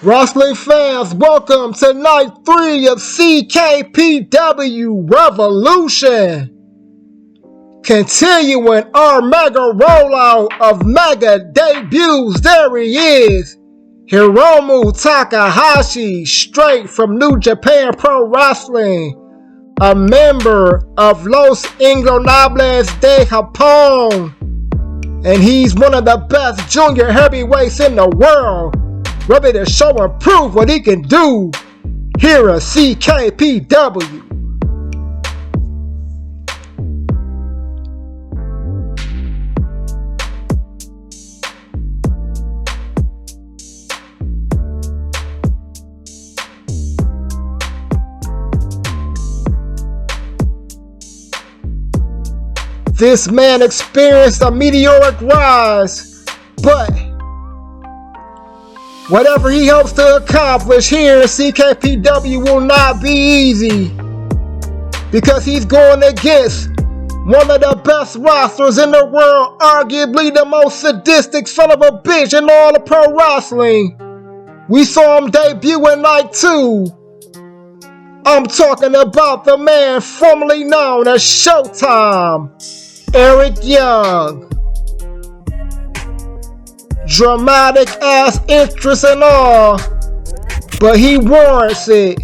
Wrestling fans, welcome to night 3 of CKPW Revolution. Continuing our mega rollout of mega debuts, there he is. Hiromu Takahashi, straight from New Japan Pro Wrestling. A member of Los Ingobernables de Japón. And he's one of the best junior heavyweights in the world. Ready to show and prove what he can do here at CKPW. This man experienced a meteoric rise, but whatever he hopes to accomplish here in CKPW will not be easy, because he's going against one of the best rosters in the world, arguably the most sadistic son of a bitch in all of pro wrestling. We saw him debut in night 2. I'm talking about the man formerly known as Showtime, Eric Young. Dramatic ass interest and all, but he warrants it.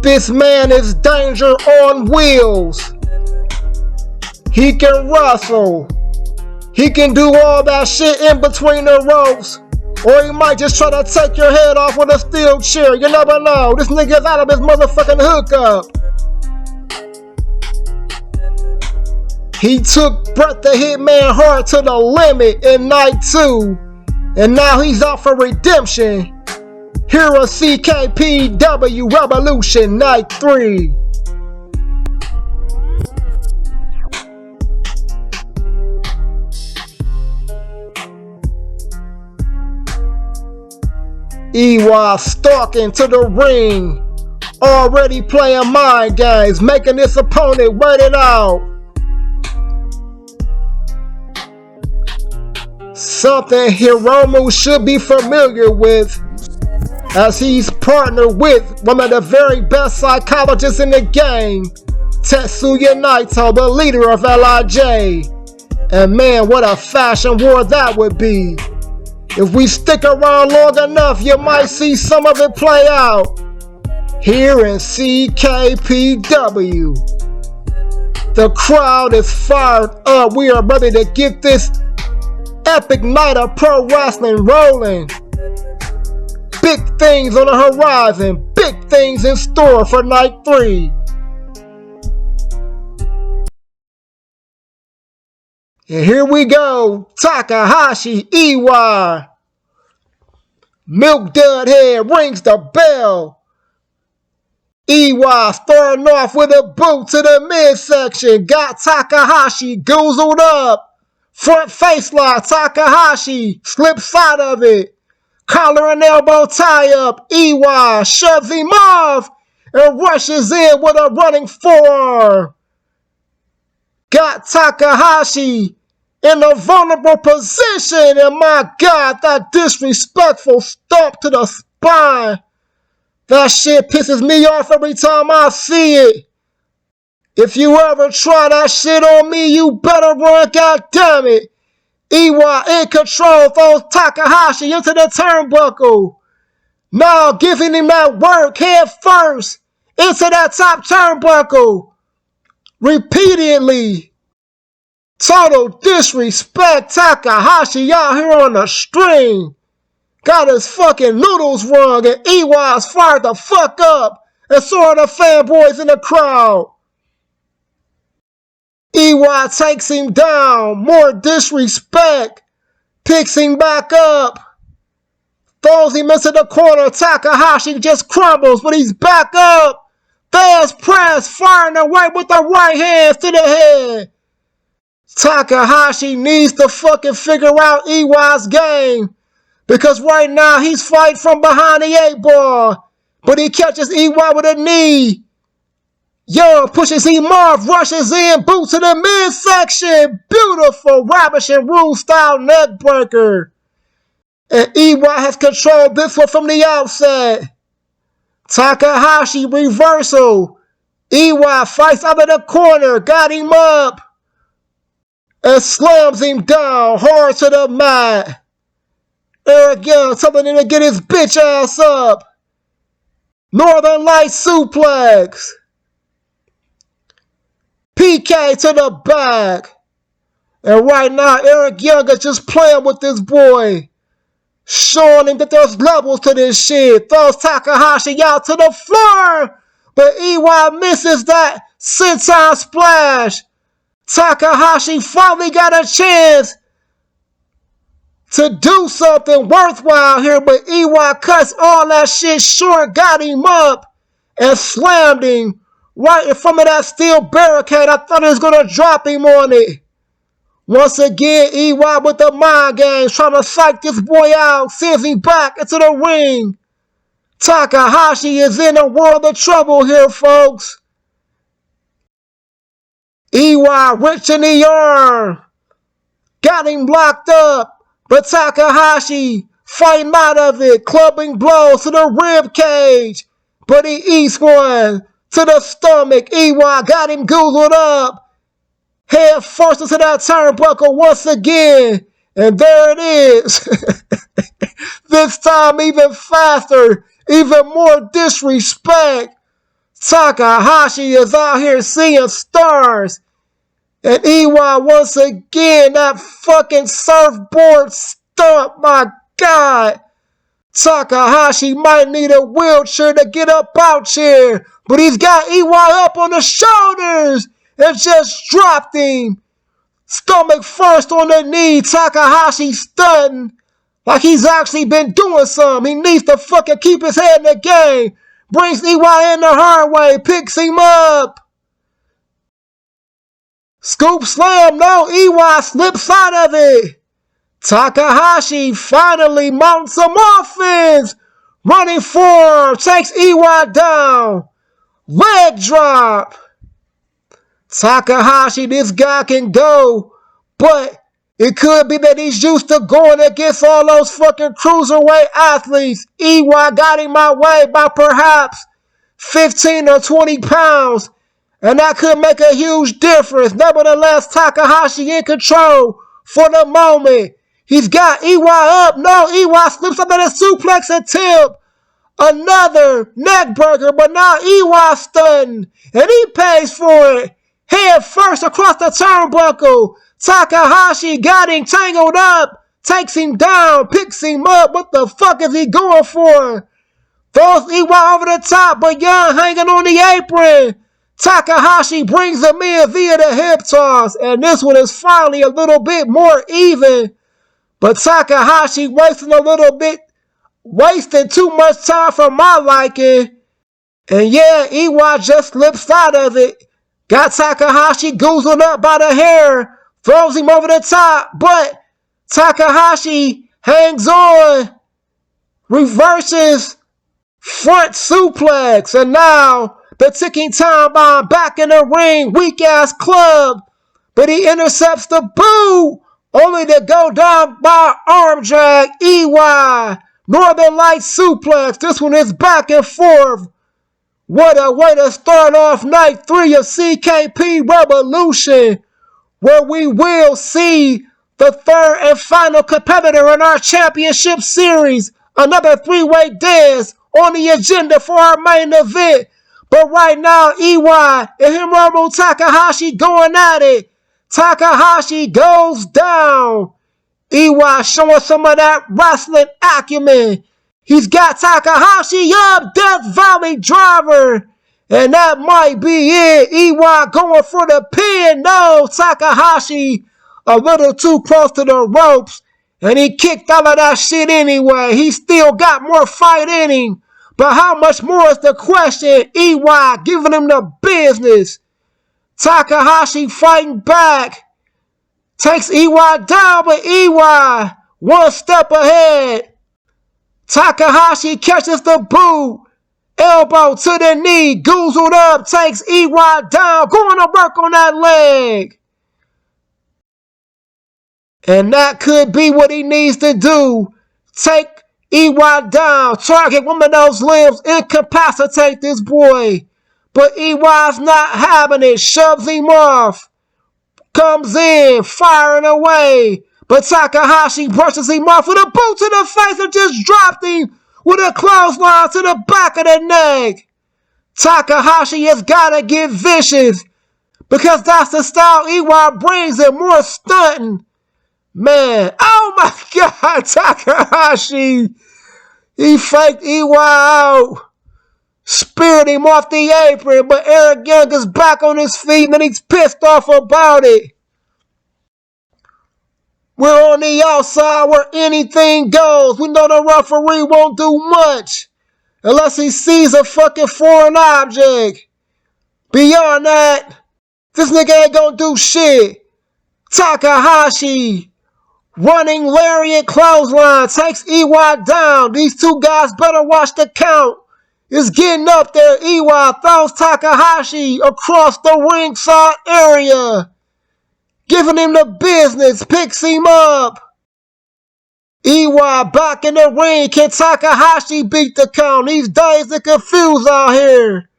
This man is danger on wheels. He can wrestle. He can do all that shit in between the ropes, or he might just try to take your head off with a steel chair. You never know. This nigga's out of his motherfucking hookup. He took Bret the Hitman Hart to the limit in night 2, and now he's out for redemption here at CKPW Revolution night 3. Iwa stalking to the ring, already playing mind games, making his opponent wait it out. Something Hiromu should be familiar with, as he's partnered with one of the very best psychologists in the game, Tetsuya Naito, the leader of LIJ. And man, what a fashion war that would be. If we stick around long enough, you might see some of it play out here in CKPW. The crowd is fired up. We are ready to get this epic night of pro wrestling rolling. Big things on the horizon, big things in store for night 3. And here we go, Takahashi Iwai. Milk Dud Head rings the bell. Iwai starting off with a boot to the midsection, got Takahashi goozled up. Front face lock, Takahashi slips out of it. Collar and elbow tie up. Iwai shoves him off and rushes in with a running forearm. Got Takahashi in a vulnerable position, and my God, that disrespectful stomp to the spine. That shit pisses me off every time I see it. If you ever try that shit on me, you better run, goddammit. Iwai in control, throws Takahashi into the turnbuckle. Now giving him that work head first into that top turnbuckle. Repeatedly. Total disrespect. Takahashi out here on the string. Got his fucking noodles wrong, and Iwai's fired the fuck up. And so are the fanboys in the crowd. Iwai takes him down, more disrespect, picks him back up, throws him into the corner. Takahashi just crumbles, but he's back up. There's press, firing away with the right hands to the head. Takahashi needs to fucking figure out Iwai's game, because right now he's fighting from behind the 8-ball, but he catches Iwai with a knee. Young pushes him off, rushes in, boot to the midsection. Beautiful Ravishing Rule style neck breaker. And EY has controlled this one from the outset. Takahashi reversal. EY fights out of the corner, got him up, and slams him down hard to the mat. Eric Young telling him to get his bitch ass up. Northern Lights suplex. PK to the back. And right now, Eric Young is just playing with this boy, showing him that there's levels to this shit. Throws Takahashi out to the floor, but EY misses that senton splash. Takahashi finally got a chance to do something worthwhile here, but EY cuts all that shit short, got him up, and slammed him right in front of that steel barricade. I thought he was going to drop him on it. Once again, EY with the mind games, trying to psych this boy out, sends him back into the ring. Takahashi is in a world of trouble here, folks. EY rich in the arm, got him locked up, but Takahashi fighting out of it, clubbing blows to the rib cage, but he eats one to the stomach. EY got him goozled up. Head first into that turnbuckle once again. And there it is. This time even faster. Even more disrespect. Takahashi is out here seeing stars. And EY once again. That fucking surfboard stump. My God. Takahashi might need a wheelchair to get up out here. But he's got EY up on the shoulders. And just dropped him. Stomach first on the knee. Takahashi stunting like he's actually been doing something. He needs to fucking keep his head in the game. Brings EY in the hard way. Picks him up. Scoop slam. No, EY slips out of it. Takahashi finally mounts some offense. Running forward. Takes EY down. Leg drop. Takahashi, this guy can go, but it could be that he's used to going against all those fucking cruiserweight athletes. EY got him my way by perhaps 15 or 20 pounds, and that could make a huge difference. Nevertheless, Takahashi in control for the moment. He's got EY up. No, EY slips up at a suplex attempt. Another neck breaker, but now EY stunned, and he pays for it. Head first across the turnbuckle. Takahashi got him tangled up. Takes him down. Picks him up. What the fuck is he going for? Throws EY over the top, but Young hanging on the apron. Takahashi brings him in via the hip toss. And this one is finally a little bit more even. But Takahashi wasting too much time for my liking. And yeah, EY just slips out of it. Got Takahashi goozled up by the hair. Throws him over the top. But Takahashi hangs on. Reverses front suplex. And now the ticking time bomb back in the ring. Weak ass club. But he intercepts the boot. Only to go down by arm drag. EY. Northern Lights suplex. This one is back and forth. What a way to start off night 3 of CKP Revolution, where we will see the third and final competitor in our championship series. Another 3-way dance on the agenda for our main event. But right now, EY and Hiromu Takahashi going at it. Takahashi goes down. EY showing some of that wrestling acumen. He's got Takahashi up, Death Valley driver. And that might be it. EY going for the pin. No, Takahashi a little too close to the ropes. And he kicked all of that shit anyway. He still got more fight in him. But how much more is the question? EY giving him the business. Takahashi fighting back. Takes EY down, but EY one step ahead. Takahashi catches the boot. Elbow to the knee. Goozled up. Takes EY down. Going to work on that leg. And that could be what he needs to do. take EY down, target one of those limbs, incapacitate this boy. But EY's not having it, shoves him off, comes in, firing away. But Takahashi brushes him off with a boot to the face and just dropped him with a clothesline to the back of the neck. Takahashi has got to get vicious because that's the style EY brings him, more stunting. Man, oh my God, Takahashi. He faked EY out, speared him off the apron, but Eric Young is back on his feet and he's pissed off about it. We're on the outside where anything goes. We know the referee won't do much unless he sees a fucking foreign object. Beyond that, this nigga ain't gonna do shit. Takahashi, running lariat clothesline, takes EY down. These two guys better watch the count. It's getting up there. EY throws Takahashi across the ringside area, giving him the business, picks him up. EY back in the ring. Can Takahashi beat the count? These days are confused out here.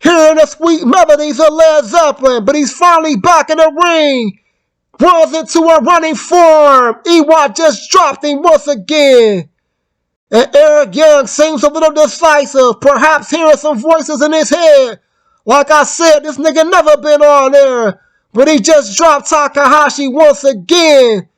Hearing the sweet melodies of Led Zeppelin, but he's finally back in the ring. Runs into a running form. EY just dropped him once again. And Eric Young seems a little decisive, perhaps hearing some voices in his head. Like I said, this nigga never been on there. But he just dropped Takahashi once again.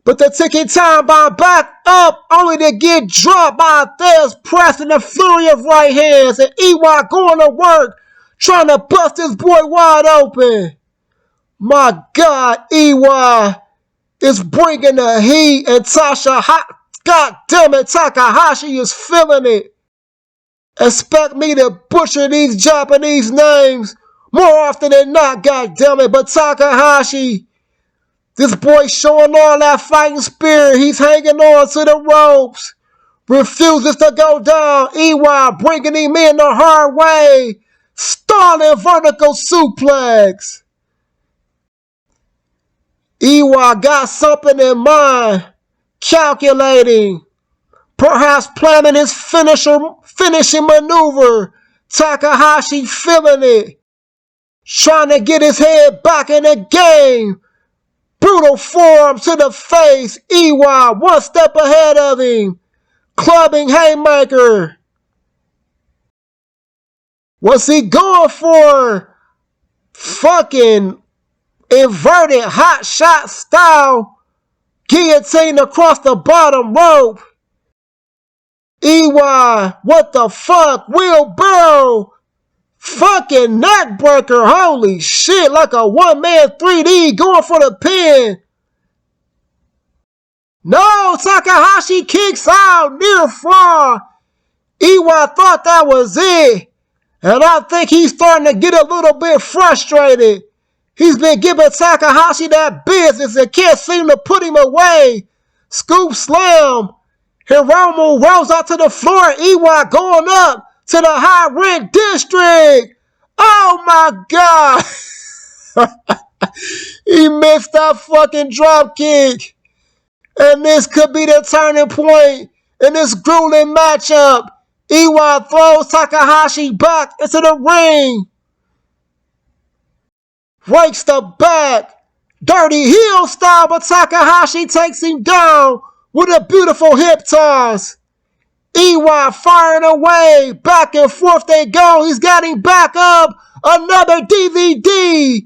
But the ticking time bomb back up, only to get dropped by Thesz press in a flurry of right hands. And EY going to work, trying to bust his boy wide open. My God, EY is bringing the heat, and God damn it, Takahashi is feeling it. Expect me to butcher these Japanese names more often than not, God damn it. But Takahashi, this boy showing all that fighting spirit. He's hanging on to the ropes, refuses to go down. EY bringing him in the hard way, stalling vertical suplex. EY got something in mind, calculating, perhaps planning his finishing maneuver. Takahashi feeling it, trying to get his head back in the game. Brutal forearm to the face. EY one step ahead of him, clubbing haymaker. What's he going for? Fucking inverted hot shot style guillotine across the bottom rope. EY, what the fuck? Wheelbarrow, fucking neck breaker. Holy shit, like a one-man 3D going for the pin. No, Takahashi kicks out, near fall. EY thought that was it, and I think he's starting to get a little bit frustrated. He's been giving Takahashi that business and can't seem to put him away. Scoop slam. Hiromu rolls out to the floor. EY going up to the high rent district. Oh my God. He missed that fucking drop kick. And this could be the turning point in this grueling matchup. EY throws Takahashi back into the ring. Rakes the back. Dirty heel style, but Takahashi takes him down with a beautiful hip toss. EY firing away. Back and forth they go. He's got him back up. Another DVD.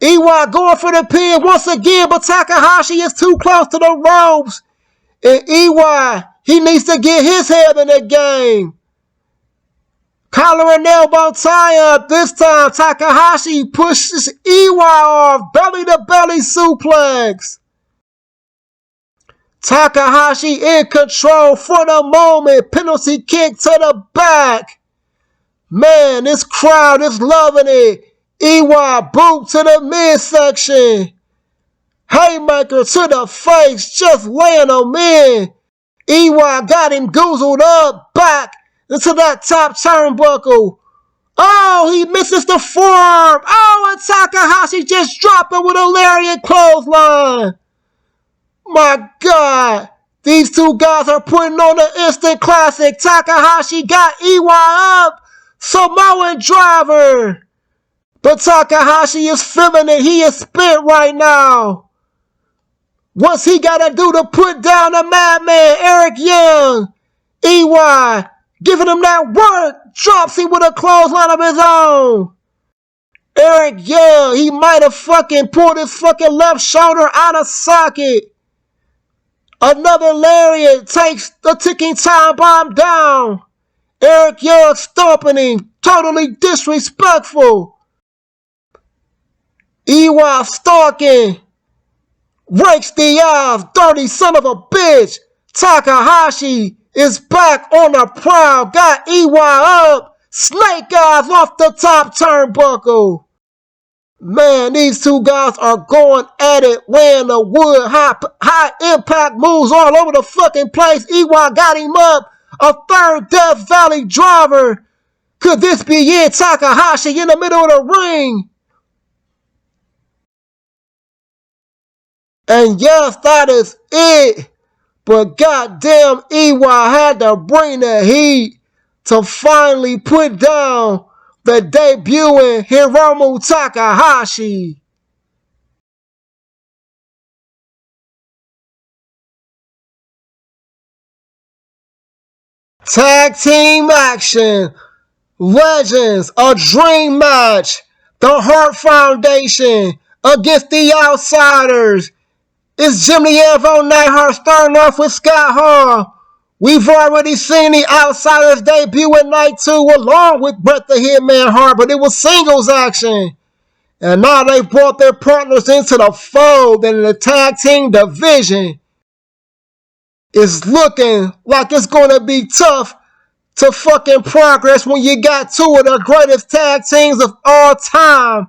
EY going for the pin once again, but Takahashi is too close to the ropes. And EY, he needs to get his head in the game. Collar and elbow tie-up. This time, Takahashi pushes EY off. Belly-to-belly suplex. Takahashi in control for the moment. Penalty kick to the back. Man, this crowd is loving it. EY boot to the midsection. Haymaker to the face, just laying him in. EY got him goozled up, back into that top turnbuckle. Oh, he misses the forearm. Oh, and Takahashi just dropped him with a lariat clothesline. My God. These two guys are putting on an instant classic. Takahashi got EY up. Samoan driver. But Takahashi is feeling it. He is spent right now. What's he got to do to put down a madman? Eric Young. EY giving him that work. Drops him with a clothesline of his own. Eric Young, he might have fucking pulled his fucking left shoulder out of socket. Another lariat takes the ticking time bomb down. Eric Young stomping him. Totally disrespectful. EY stalking. Rakes the eyes. Dirty son of a bitch. Takahashi is back on the prowl. Got EY up. Snake eyes off the top turnbuckle. Man, these two guys are going at it, laying the wood, high impact moves all over the fucking place. EY got him up. A third Death Valley driver. Could this be it? Takahashi in the middle of the ring. And yes, that is it. But goddamn, EY had to bring the heat to finally put down the debuting Hiromu Takahashi. Tag team action. Legends, a dream match. The Hart Foundation against the Outsiders. It's Jimmy Evo Neidhart starting off with Scott Hall. We've already seen the Outsiders debut in night 2 along with Bret the Hitman Hart, but it was singles action. And now they've brought their partners into the fold, and the tag team division is looking like it's going to be tough to fucking progress when you got two of the greatest tag teams of all time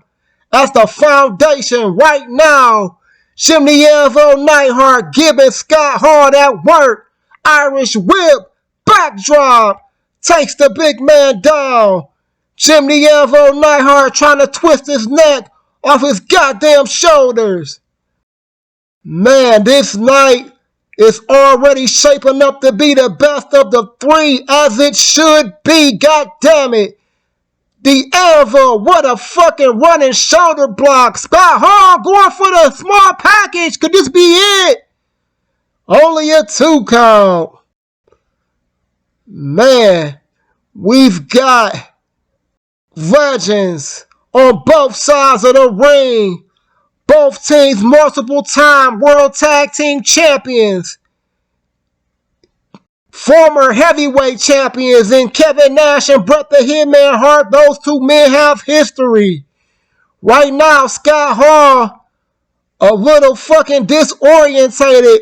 as the foundation right now. Jimmy Evo Neidhart giving Scott Hall that work. Irish whip, backdrop, takes the big man down. Jimmy Evo Neidhart trying to twist his neck off his goddamn shoulders. Man, this night is already shaping up to be the best of the three, as it should be. God damn it. The Evo, what a fucking running shoulder block. Scott Hall going for the small package. Could this be it? Only a 2 count. Man, we've got legends on both sides of the ring. Both teams multiple-time World Tag Team Champions. Former heavyweight champions in Kevin Nash and Bret the Hitman Hart. Those two men have history. Right now, Scott Hall, a little fucking disorientated.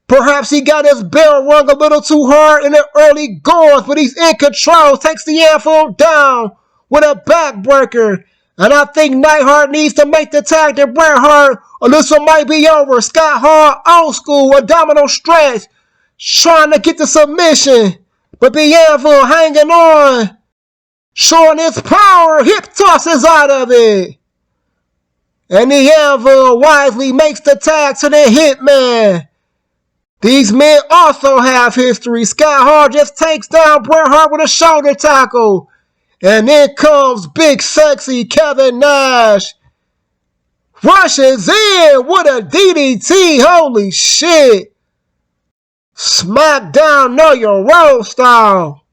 Perhaps he got his bell rung a little too hard in the early goings, but he's in control. Takes the Anvil down with a backbreaker. And I think Neidhart needs to make the tag to Bret Hart, or this one might be over. Scott Hall, old school, abdominal stretch, trying to get the submission. But the Anvil hanging on, showing its power. Hip tosses out of it. And the Anvil wisely makes the tag to the Hitman. These men also have history. Scott Hall just takes down Bret Hart with a shoulder tackle. And then comes big sexy Kevin Nash. Rushes in with a DDT. Holy shit. Smackdown, know your role style.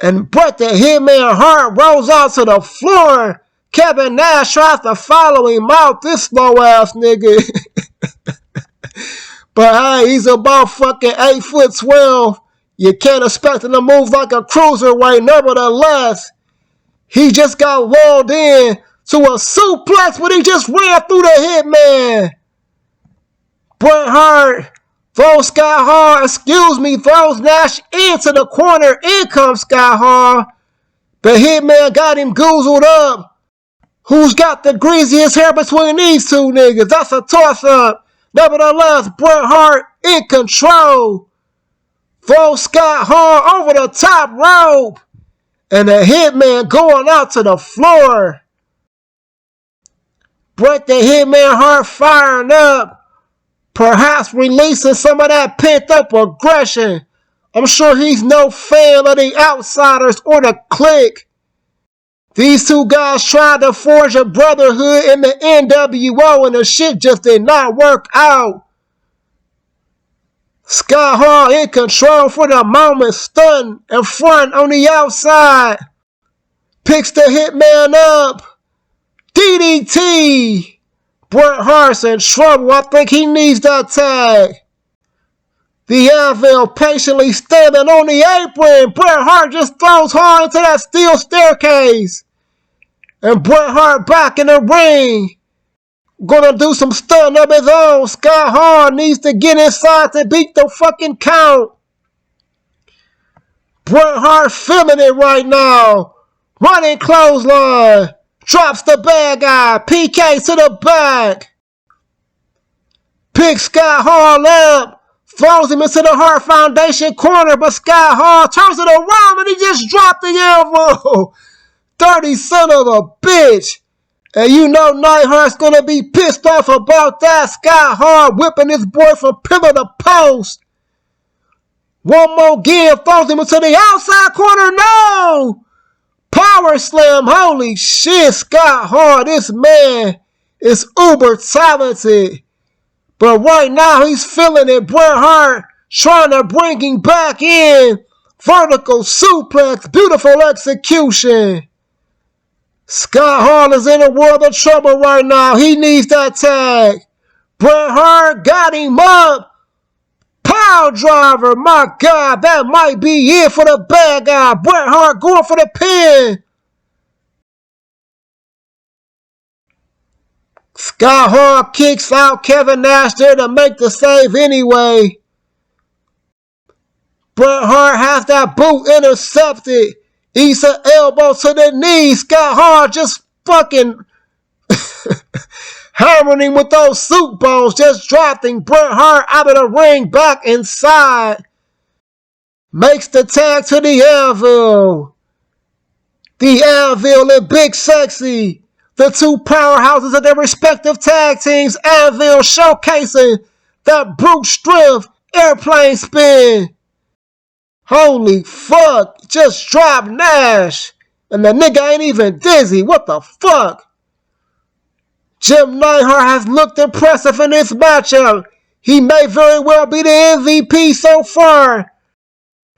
And Bret the Hitman Hart rolls out to the floor. Kevin Nash tries to follow him out. This slow ass nigga. But hey, he's about fucking 8'12". You can't expect him to move like a cruiserweight. Nevertheless, he just got walled in to a suplex, but he just ran through the Hitman. Bret Hart throws Scott Hall, throws Nash into the corner. In comes Scott Hall. The Hitman got him goozled up. Who's got the greasiest hair between these two niggas? That's a toss-up. Nevertheless, Bret Hart in control. Throws Scott Hall over the top rope. And the Hitman going out to the floor. Bret the Hitman Hart firing up. perhaps releasing some of that pent-up aggression. I'm sure he's no fan of the outsiders or the clique. These two guys tried to forge a brotherhood in the NWO and the shit just did not work out. Scott Hall in control for the moment, stunned and front on the outside. Picks the Hitman up. DDT. Bret Hart's in trouble. I think he needs that tag. The Anvil patiently standing on the apron. Bret Hart just throws Hart into that steel staircase. And Bret Hart back in the ring. Gonna do some stun of his own. Scott Hall needs to get inside to beat the fucking count. Bret Hart feeling it right now. Running clothesline. Drops the bad guy. PK to the back. Picks Scott Hall up. Throws him into the Hart Foundation corner, but Scott Hall turns it around and he just dropped the elbow. Dirty son of a bitch. And you know Neidhart's going to be pissed off about that. Scott Hall whipping his boy from pillar to post. One more again, throws him into the outside corner. No! Power slam. Holy shit, Scott Hall. This man is uber talented. But right now, he's feeling it. Bret Hart trying to bring him back in. Vertical suplex. Beautiful execution. Scott Hall is in a world of trouble right now. He needs that tag. Bret Hart got him up. Power driver. My God, that might be it for the bad guy. Bret Hart going for the pin. Scott Hall kicks out Kevin Nash there to make the save anyway. Bret Hart has that boot intercepted. Eats an elbow to the knee. Scott Hall just fucking hammering him with those soup balls. Just dropping Bret Hart out of the ring back inside. Makes the tag to the Anvil. The Anvil and Big Sexy. The two powerhouses of their respective tag teams. Anvil showcasing that brute strength airplane spin. Holy fuck. Just dropped Nash. And the nigga ain't even dizzy. What the fuck? Jim Neidhart has looked impressive in this matchup. He may very well be the MVP so far.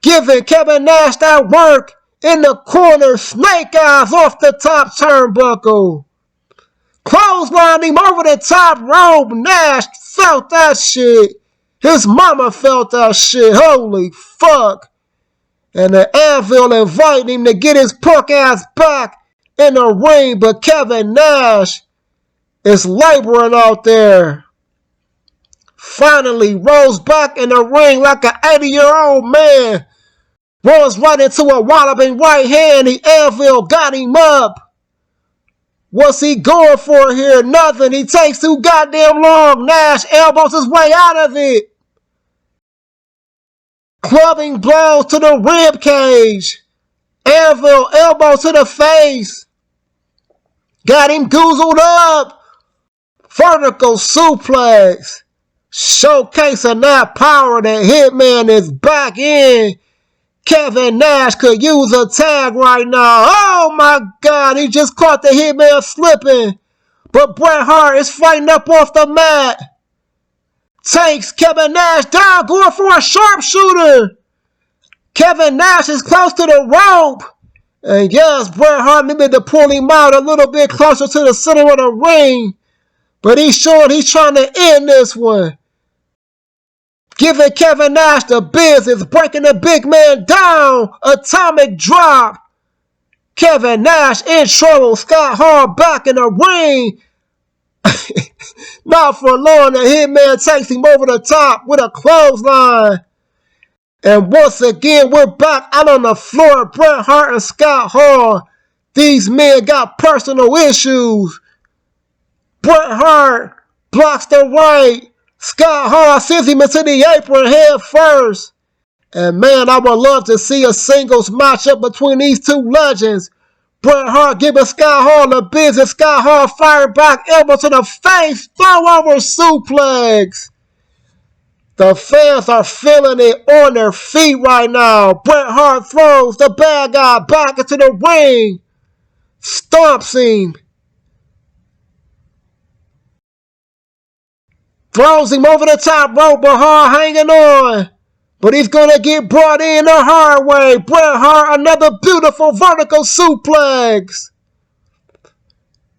Giving Kevin Nash that work in the corner. Snake eyes off the top turnbuckle. Clotheslined him over the top rope. Nash felt that shit. His mama felt that shit. Holy fuck. And the Anvil inviting him to get his punk ass back in the ring. But Kevin Nash is laboring out there. Finally rolls back in the ring like an 80-year-old man. Rolls right into a walloping right hand. The Anvil got him up. What's he going for here? Nothing. He takes too goddamn long. Nash elbows his way out of it. Clubbing blows to the rib cage. Anvil elbow to the face. Got him goozled up. Vertical suplex. Showcasing that power. The Hitman is back in. Kevin Nash could use a tag right now. Oh my God, he just caught the Hitman slipping. But Bret Hart is fighting up off the mat. Takes Kevin Nash down, going for a sharpshooter. Kevin Nash is close to the rope. And yes, Bret Hart needed to pull him out a little bit closer to the center of the ring. But he's showing he's trying to end this one. Giving Kevin Nash the business, breaking the big man down. Atomic drop. Kevin Nash in trouble. Scott Hall back in the ring. Not for long, the Hitman takes him over the top with a clothesline. And once again, we're back out on the floor. Bret Hart and Scott Hall. These men got personal issues. Bret Hart blocks the right. Scott Hall sends him into the apron head first. And man, I would love to see a singles matchup between these two legends. Bret Hart giving Scott Hall the business. Scott Hall firing back, elbow to the face, throw over suplex. The fans are feeling it on their feet right now. Bret Hart throws the bad guy back into the ring. Stomps him. Throws him over the top rope, but Hart hanging on. But he's going to get brought in the hard way. Bret Hart, another beautiful vertical suplex.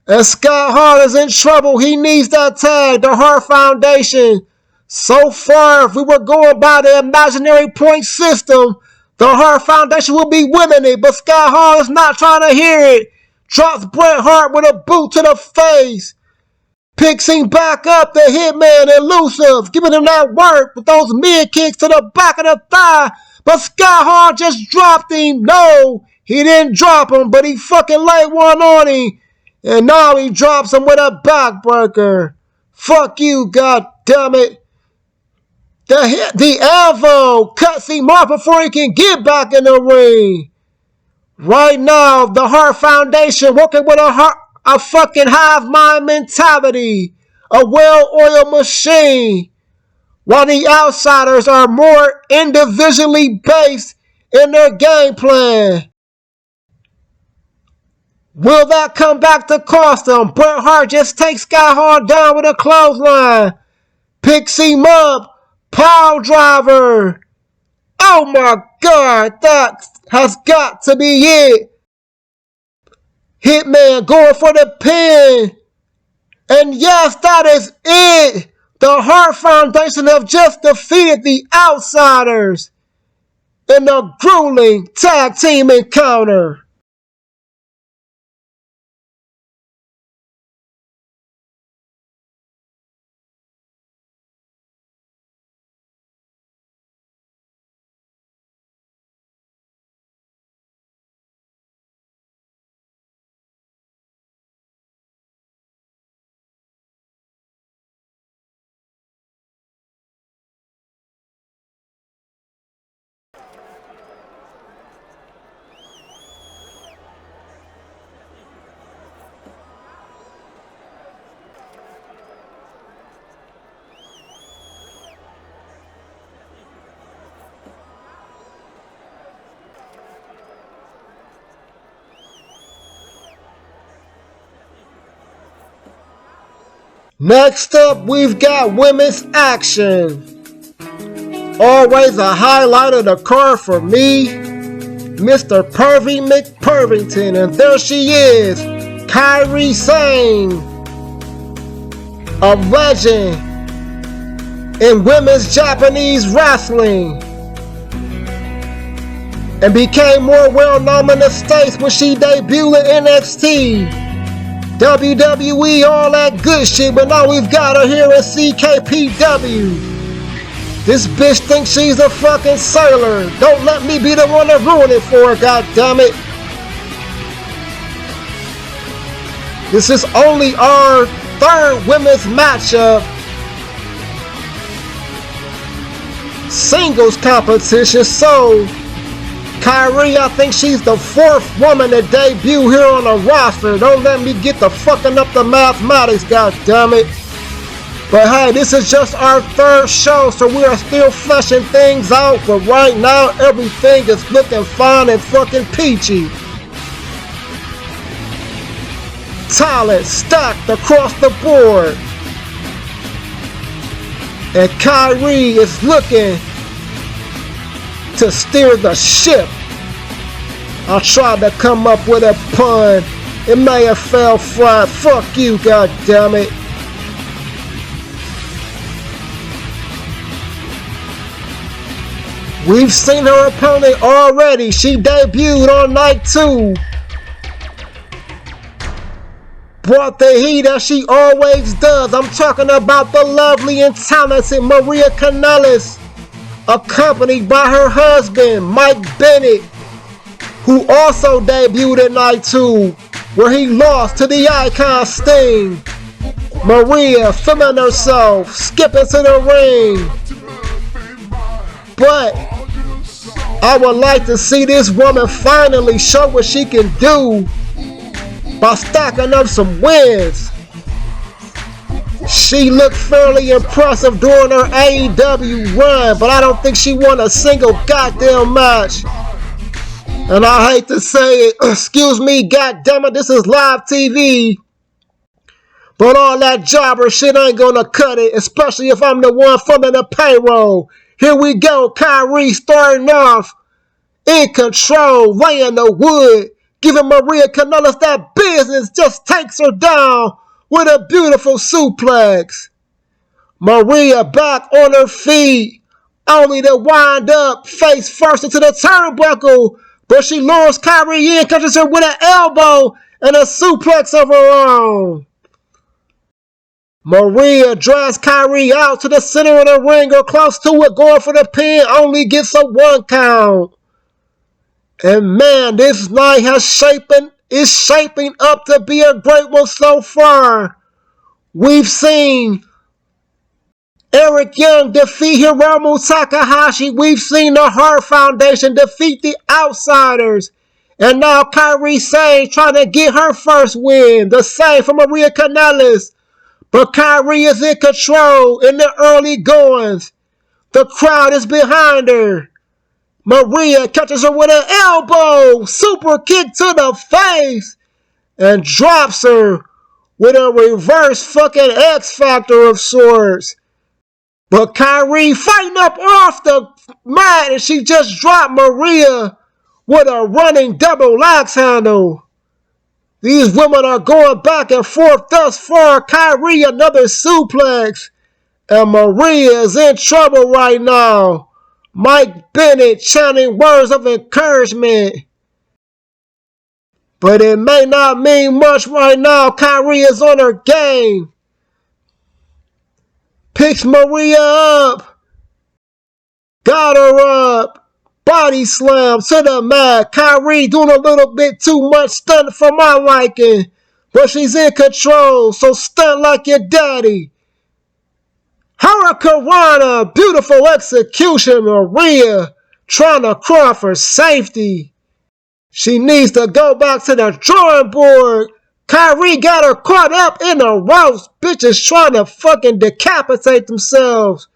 And Scott Hart is in trouble. He needs that tag. The Hart Foundation. So far, if we were going by the imaginary point system, the Hart Foundation will be winning it. But Scott Hart is not trying to hear it. Drops Bret Hart with a boot to the face. Picks him back up, the Hitman elusive, giving him that work with those mid kicks to the back of the thigh. But Scott Hart just dropped him. No, he didn't drop him, but he fucking laid one on him. And now he drops him with a backbreaker. Fuck you, goddammit. The elbow cuts him off before he can get back in the ring. Right now, the Hart Foundation working with a fucking hive mind mentality. A well-oiled machine. While the outsiders are more individually based in their game plan. Will that come back to cost them? Bret Hart just takes Scott Hart down with a clothesline. Picks him up. Pile driver. Oh my God, that has got to be it. Hitman going for the pin. And yes, that is it. The Hart Foundation have just defeated the Outsiders in a grueling tag team encounter. Next up, we've got women's action. Always a highlight of the card for me, Mr. Pervy McPervington. And there she is, Kairi Sane, a legend in women's Japanese wrestling. And became more well-known in the States when she debuted in NXT. WWE, all that good shit, but now we've got her here at CKPW. This bitch thinks she's a fucking sailor. Don't let me be the one to ruin it for her, goddammit. This is only our third women's matchup. Singles competition, so Kairi, I think she's the fourth woman to debut here on the roster. Don't let me get the fucking up the mathematics, goddammit. But hey, this is just our third show, so we are still fleshing things out. But right now, everything is looking fine and fucking peachy. Talent stacked across the board. And Kairi is looking to steer the ship. I tried to come up with a pun. It may have fell flat. Fuck you, goddammit. We've seen her opponent already. She debuted on night 2. Brought the heat as she always does. I'm talking about the lovely and talented Maria Kanellis, accompanied by her husband, Mike Bennett, who also debuted at night 2, where he lost to the icon Sting. Maria filming herself, skipping to the ring. But I would like to see this woman finally show what she can do by stacking up some wins. She looked fairly impressive during her AEW run, but I don't think she won a single goddamn match. And I hate to say it, excuse me, goddammit, this is live TV. But all that jobber shit ain't gonna cut it, especially if I'm the one funding the payroll. Here we go, Kyrie starting off in control, laying the wood, giving Maria Kanellis that business, just takes her down with a beautiful suplex. Maria back on her feet, only to wind up face first into the turnbuckle, but she lures Kyrie in, catches her with an elbow and a suplex of her own. Maria drags Kyrie out to the center of the ring or close to it, going for the pin, only gets a 1 count. And man, this night is shaping up to be a great one so far. We've seen Eric Young defeat Hiromu Takahashi. We've seen the Hart Foundation defeat the Outsiders. And now Kairi Sane trying to get her first win. The same for Maria Kanellis. But Kairi is in control in the early goings. The crowd is behind her. Maria catches her with an elbow. Super kick to the face. And drops her with a reverse fucking X Factor of sorts. But Kairi fighting up off the mat, and she just dropped Maria with a running double axe handle. These women are going back and forth thus far. Kairi another suplex. And Maria is in trouble right now. Mike Bennett chanting words of encouragement. But it may not mean much right now. Kairi is on her game. Picks Maria up. Got her up. Body slam to the mat. Kairi doing a little bit too much stunt for my liking. But she's in control, so stunt like your daddy. Hurricanrana, beautiful execution. Maria trying to crawl for safety. She needs to go back to the drawing board. Kairi got her caught up in the ropes. Bitches trying to fucking decapitate themselves.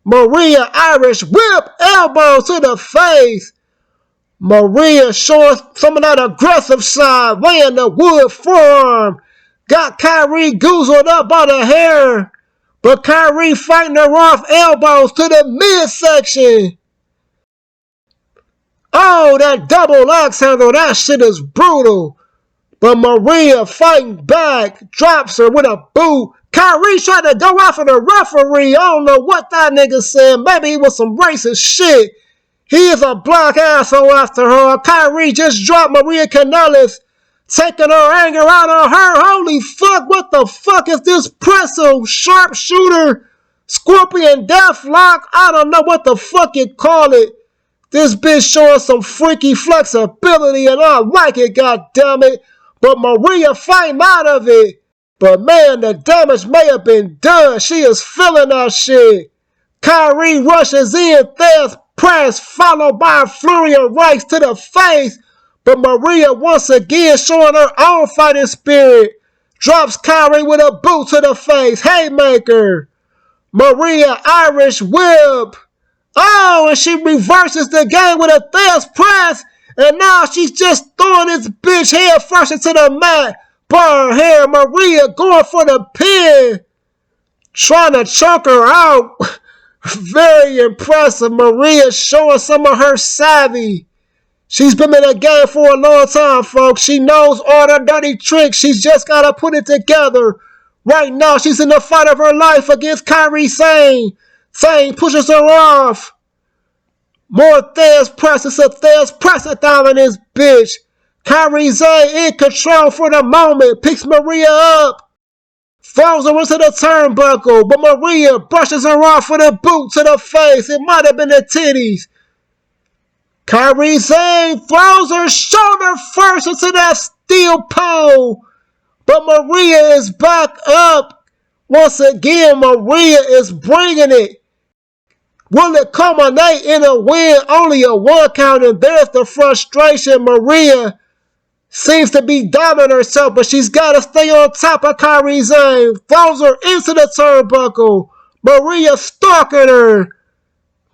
Maria Irish whip, elbow to the face. Maria showing some of that aggressive side, laying the wood forearm. Got Kairi goozled up by the hair. But Kairi fighting her off elbows to the midsection. Oh, that double axe handle, that shit is brutal. But Maria fighting back, drops her with a boot. Kairi tried to go after the referee. I don't know what that nigga said. Maybe it was some racist shit. He is a black asshole after her. Kairi just dropped Maria Kanellis, taking her anger out on her. Holy fuck, what the fuck is this pretzel? Sharpshooter, scorpion deathlock? I don't know what the fuck you call it. This bitch showing some freaky flexibility and I like it, goddammit. But Maria fighting out of it. But man, the damage may have been done. She is feeling that shit. Kairi rushes in, Thesz press, followed by a flurry of rights to the face. But Maria once again showing her own fighting spirit. Drops Kairi with a boot to the face. Haymaker. Maria Irish whip. Oh, and she reverses the game with a Thesz press. And now she's just throwing this bitch head first into the mat. Bar her hair, Maria going for the pin. Trying to choke her out. Very impressive. Maria showing some of her savvy. She's been in the game for a long time, folks. She knows all the dirty tricks. She's just got to put it together. Right now, she's in the fight of her life against Kairi Sane. Sane pushes her off. More Thesz press. It's a Thesz press down in this bitch. Kairi Sane in control for the moment. Picks Maria up. Throws her into the turnbuckle. But Maria brushes her off with a boot to the face. It might have been the titties. Kairi Sane throws her shoulder first into that steel pole. But Maria is back up. Once again, Maria is bringing it. Will it culminate in a win? Only a 1 count, and there's the frustration. Maria Seems to be doubting herself, but she's got to stay on top of Kairi Sane. Throws her into the turnbuckle. Maria stalking her.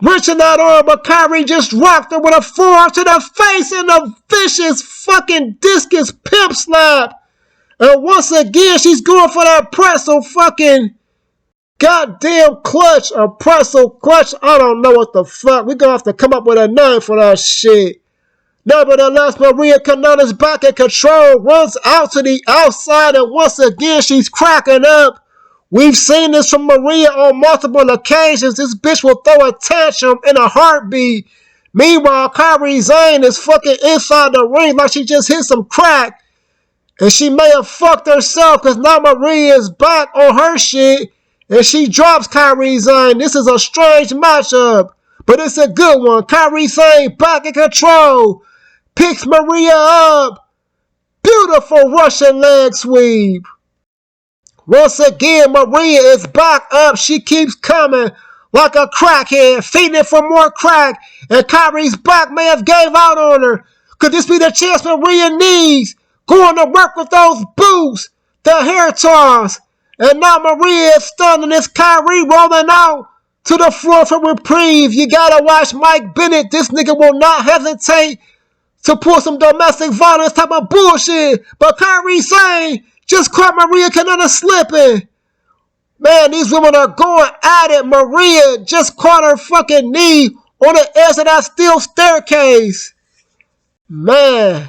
Reaching that arm, but Kairi just rocked her with a forearm to the face and a vicious fucking discus pimp slap. And once again, she's going for that pretzel fucking goddamn clutch or pretzel clutch. I don't know what the fuck. We're going to have to come up with a name for that shit. Nevertheless, Maria Kanellis back in control, runs out to the outside, and once again, she's cracking up. We've seen this from Maria on multiple occasions. This bitch will throw a tantrum in a heartbeat. Meanwhile, Kairi Sane is fucking inside the ring like she just hit some crack. And she may have fucked herself because now Maria is back on her shit. And she drops Kairi Sane. This is a strange matchup, but it's a good one. Kairi Sane back in control. Picks Maria up. Beautiful Russian leg sweep. Once again, Maria is back up. She keeps coming like a crackhead, feeding for more crack. And Kairi's back may have gave out on her. Could this be the chance Maria needs? Going to work with those boots, the hair toss. And now Maria is stunned and it's Kairi rolling out to the floor for reprieve. You gotta watch Mike Bennett. This nigga will not hesitate to pull some domestic violence type of bullshit. But Kairi Sane just caught Maria Kanellis slipping. Man, these women are going at it. Maria just caught her fucking knee on the edge of that steel staircase. Man,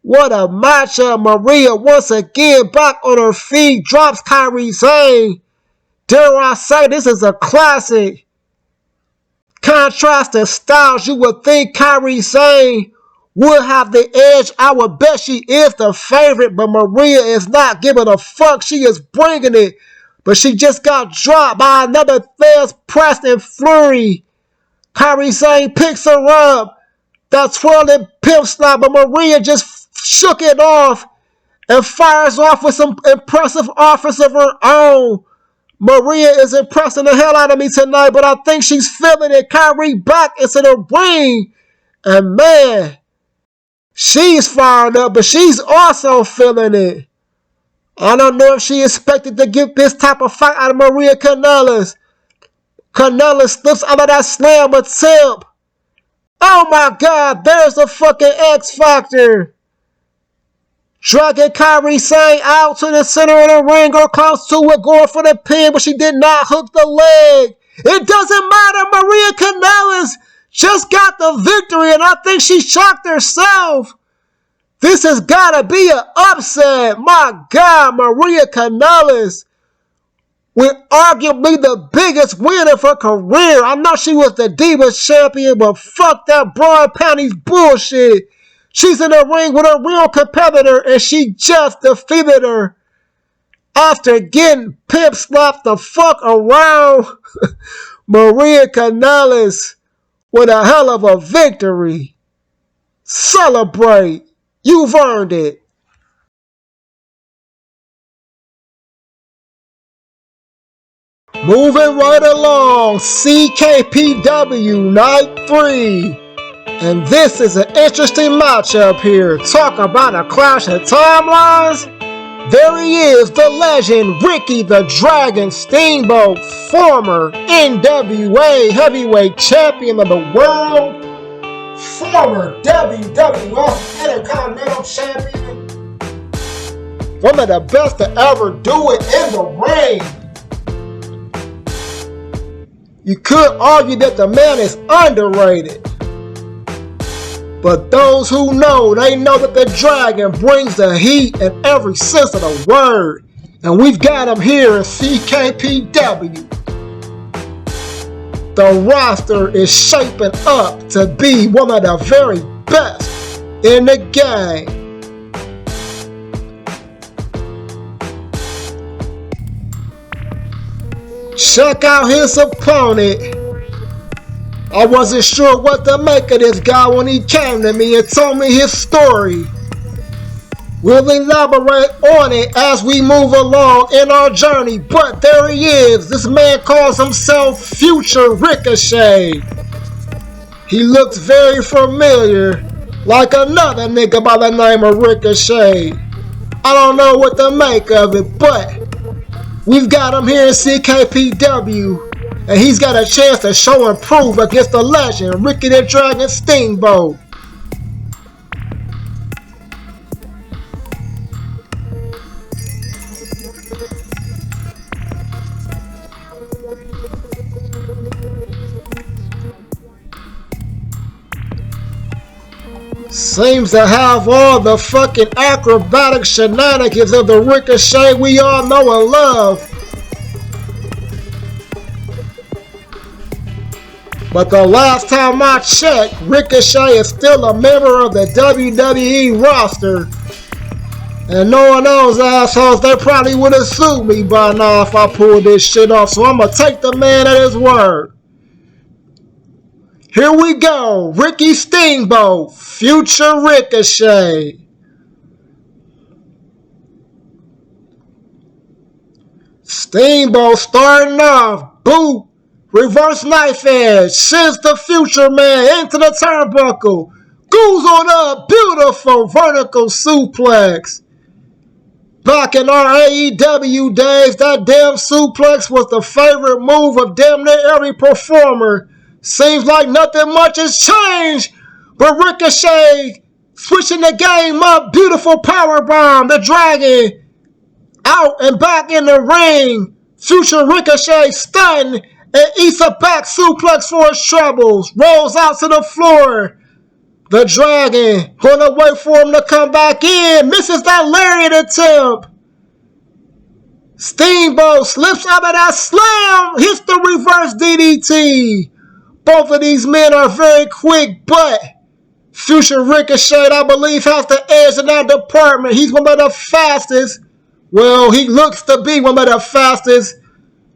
what a matchup. Maria once again back on her feet. Drops Kairi Sane. Dare I say, this is a classic. Contrast to styles, you would think Kairi Sane would have the edge. I would bet she is the favorite, but Maria is not giving a fuck. She is bringing it. But she just got dropped by another Thesz press and flurry. Kairi Sane picks her up. That twirling pimp slap, but Maria just shook it off and fires off with some impressive offense of her own. Maria is impressing the hell out of me tonight, but I think she's feeling it. Kairi back into the ring. And man, she's fired up, but she's also feeling it. I don't know if she expected to get this type of fight out of Maria Kanellis. Kanellis slips out of that slam attempt. Oh my God, there's the fucking X Factor. Dragging Kairi Sane out to the center of the ring or close to it, going for the pin, but she did not hook the leg. It doesn't matter. Maria Kanellis just got the victory, and I think she shocked herself. This has got to be an upset. My God, Maria Kanellis with arguably the biggest win of her career. I know she was the Divas champion, but fuck that broad panties bullshit. She's in the ring with a real competitor, and she just defeated her after getting pimp slapped the fuck around. Maria Kanellis with a hell of a victory. Celebrate. You've earned it. Moving right along, CKPW Night 3. And this is an interesting matchup here. Talk about a clash of timelines. There he is, the legend, Ricky the Dragon Steamboat, former NWA Heavyweight Champion of the World, former WWF Intercontinental Champion, one of the best to ever do it in the ring. You could argue that the man is underrated. But those who know, they know that the Dragon brings the heat in every sense of the word. And we've got him here in CKPW. The roster is shaping up to be one of the very best in the game. Check out his opponent. I wasn't sure what to make of this guy when he came to me and told me his story. We'll elaborate on it as we move along in our journey, but there he is. This man calls himself Future Ricochet. He looks very familiar. like another nigga by the name of Ricochet. I don't know what to make of it, but we've got him here in CKPW, and he's got a chance to show and prove against the legend, Ricky the Dragon Steamboat. Seems to have all the fucking acrobatic shenanigans of the Ricochet we all know and love. But the last time I checked, Ricochet is still a member of the WWE roster. And knowing those assholes, they probably would have sued me by now if I pulled this shit off. So I'm gonna take the man at his word. Here we go, Ricky Steamboat, future Ricochet. Steamboat starting off, boot, reverse knife edge, sends the future man into the turnbuckle. Goes on up, beautiful vertical suplex. Back in our AEW days, that damn suplex was the favorite move of damn near every performer. Seems like nothing much has changed, but Ricochet switching the game up. Beautiful powerbomb. The Dragon out and back in the ring. Future Ricochet stunned and eats a back suplex for his troubles. Rolls out to the floor. The Dragon gonna wait for him to come back in. Misses that lariat attempt. Steamboat slips out of that slam. Hits the reverse DDT. Both of these men are very quick, but future Ricochet, I believe, has the edge in that department. He's one of the fastest. Well, he looks to be one of the fastest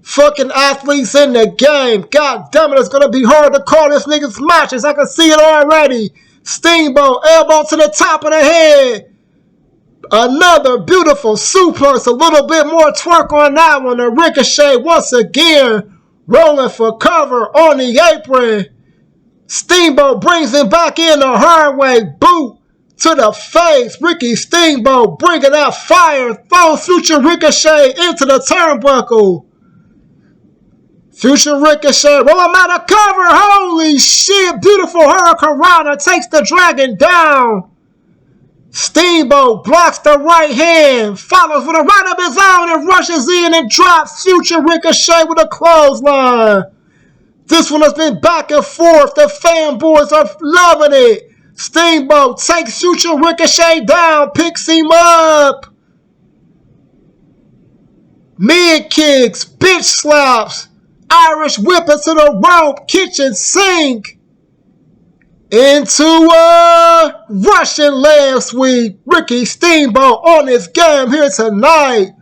fucking athletes in the game. God damn it, it's going to be hard to call this nigga's matches. I can see it already. Steamboat, elbow to the top of the head. Another beautiful suplex, a little bit more twerk on that one. And Ricochet once again rolling for cover on the apron. Steamboat brings him back in the hard way. Boot to the face. Ricky Steamboat bringing that fire. Throws future Ricochet into the turnbuckle. Future Ricochet rolling out of cover. Holy shit. Beautiful Hurricanrana takes the Dragon down. Steamboat blocks the right hand, follows with a right of his own and rushes in and drops future Ricochet with a clothesline. This one has been back and forth. The fanboys are loving it. Steamboat takes future Ricochet down, picks him up. Mid kicks, bitch slaps, Irish whip into the rope, kitchen sink. Into a Russian leg sweep. Ricky Steamboat on his game here tonight.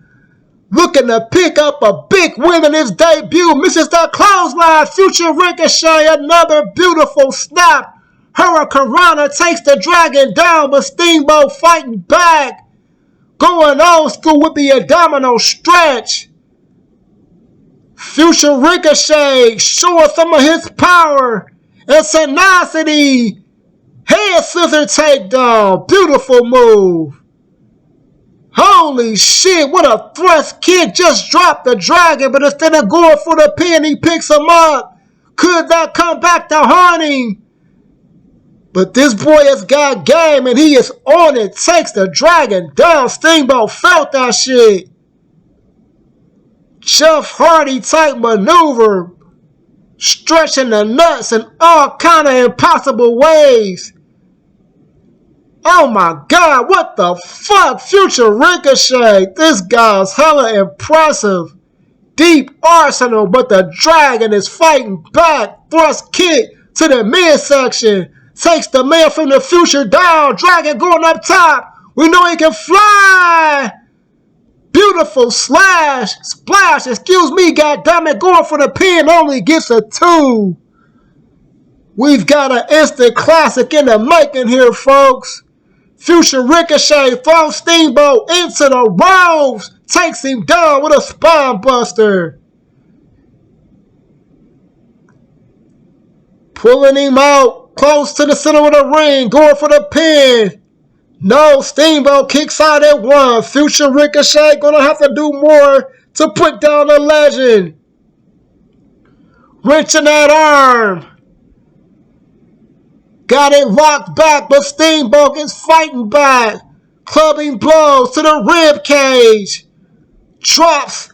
Looking to pick up a big win in his debut. Misses that clothesline. Future Ricochet, another beautiful snap. Hurricanrana takes the Dragon down, but Steamboat fighting back. Going old school with the abdominal stretch. Future Ricochet showing some of his power and tenacity. Head scissor takedown. Beautiful move. Holy shit, what a thrust kick. Just dropped the Dragon, but instead of going for the pin, he picks him up. Could that come back to haunt him? But this boy has got game and he is on it. Takes the Dragon down. Steamboat felt that shit. Jeff Hardy type maneuver. Stretching the nuts in all kind of impossible ways. Oh my God, what the fuck? Future Ricochet. This guy's hella impressive. Deep arsenal, but the Dragon is fighting back. Thrust kick to the midsection. Takes the man from the future down. Dragon going up top. We know he can fly. Beautiful splash, excuse me, goddammit, going for the pin, only gets a 2. We've got an instant classic in the making here, folks. Future Ricochet throws Steamboat into the ropes, takes him down with a spine buster. Pulling him out Close to the center of the ring, going for the pin. No, Steamboat kicks out at 1. Future Ricochet gonna have to do more to put down the legend. Wrenching that arm. Got it locked back, but Steamboat is fighting back. Clubbing blows to the rib cage. Drops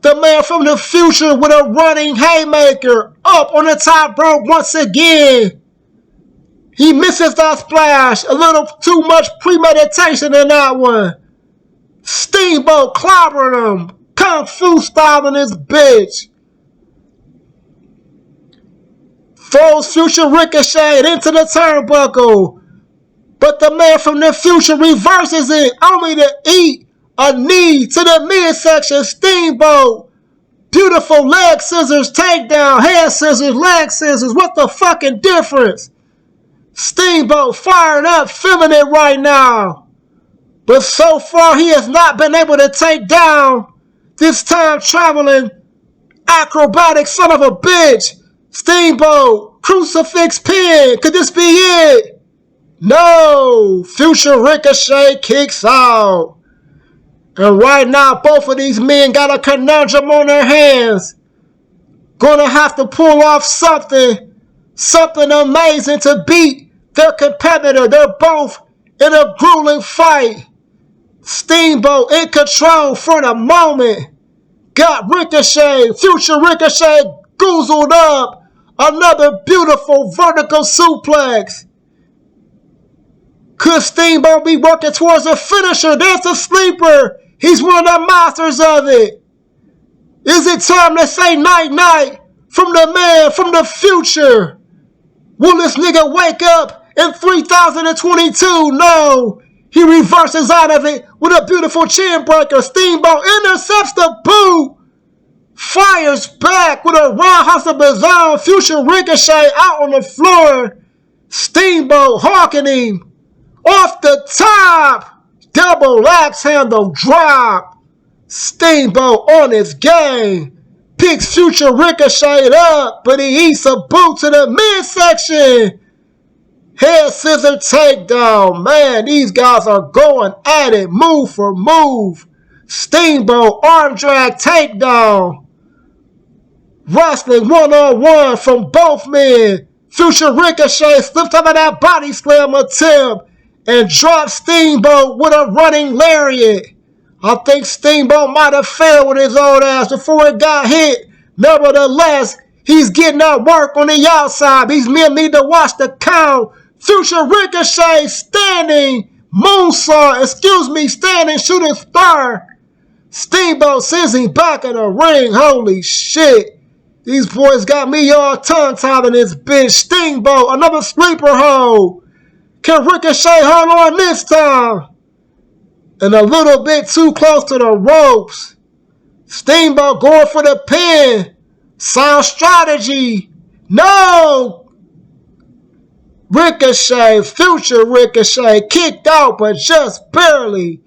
the man from the future with a running haymaker. Up on the top rope once again. He misses that splash. A little too much premeditation in that one. Steamboat clobbering him. Kung Fu styling this bitch. Throws Future Ricochet into the turnbuckle. But the man from the future reverses it. Only to eat a knee to the midsection. Steamboat. Beautiful leg scissors takedown. Hand scissors, leg scissors. What's the fucking difference? Steamboat fired up, feeling it right now. But so far he has not been able to take down this time traveling acrobatic son of a bitch. Steamboat, crucifix pin. Could this be it? No. Future Ricochet kicks out. And right now both of these men got a conundrum on their hands. Gonna have to pull off something amazing to beat their competitor. They're both in a grueling fight. Steamboat in control for the moment. Got Ricochet. Future Ricochet goozled up. Another beautiful vertical suplex. Could Steamboat be working towards a finisher? There's a sleeper. He's one of the masters of it. Is it time to say night-night from the man from the future? Will this nigga wake up in 3022? No. He reverses out of it with a beautiful chin breaker. Steamboat intercepts the boot. Fires back with a roundhouse bizarre. Future Ricochet out on the floor. Steamboat hawking him. Off the top. Double axe handle drop. Steamboat on his game. Picks Future Ricochet up, but he eats a boot to the midsection. Head scissor takedown. Man, these guys are going at it move for move. Steamboat arm drag takedown. Wrestling one-on-one from both men. Future Ricochet slips out of that body slam attempt and drops Steamboat with a running lariat. I think Steamboat might have failed with his old ass before it got hit. Nevertheless, he's getting that work on the outside. These men need to watch the count. Future Ricochet standing standing shooting star. Steamboat sends him back in the ring. Holy shit. These boys got me all tongue-tied in this bitch. Steamboat, another sleeper hold. Can Ricochet hold on this time? And a little bit too close to the ropes. Steamboat going for the pin. Sound strategy. No! Ricochet, Future Ricochet, kicked out but just barely.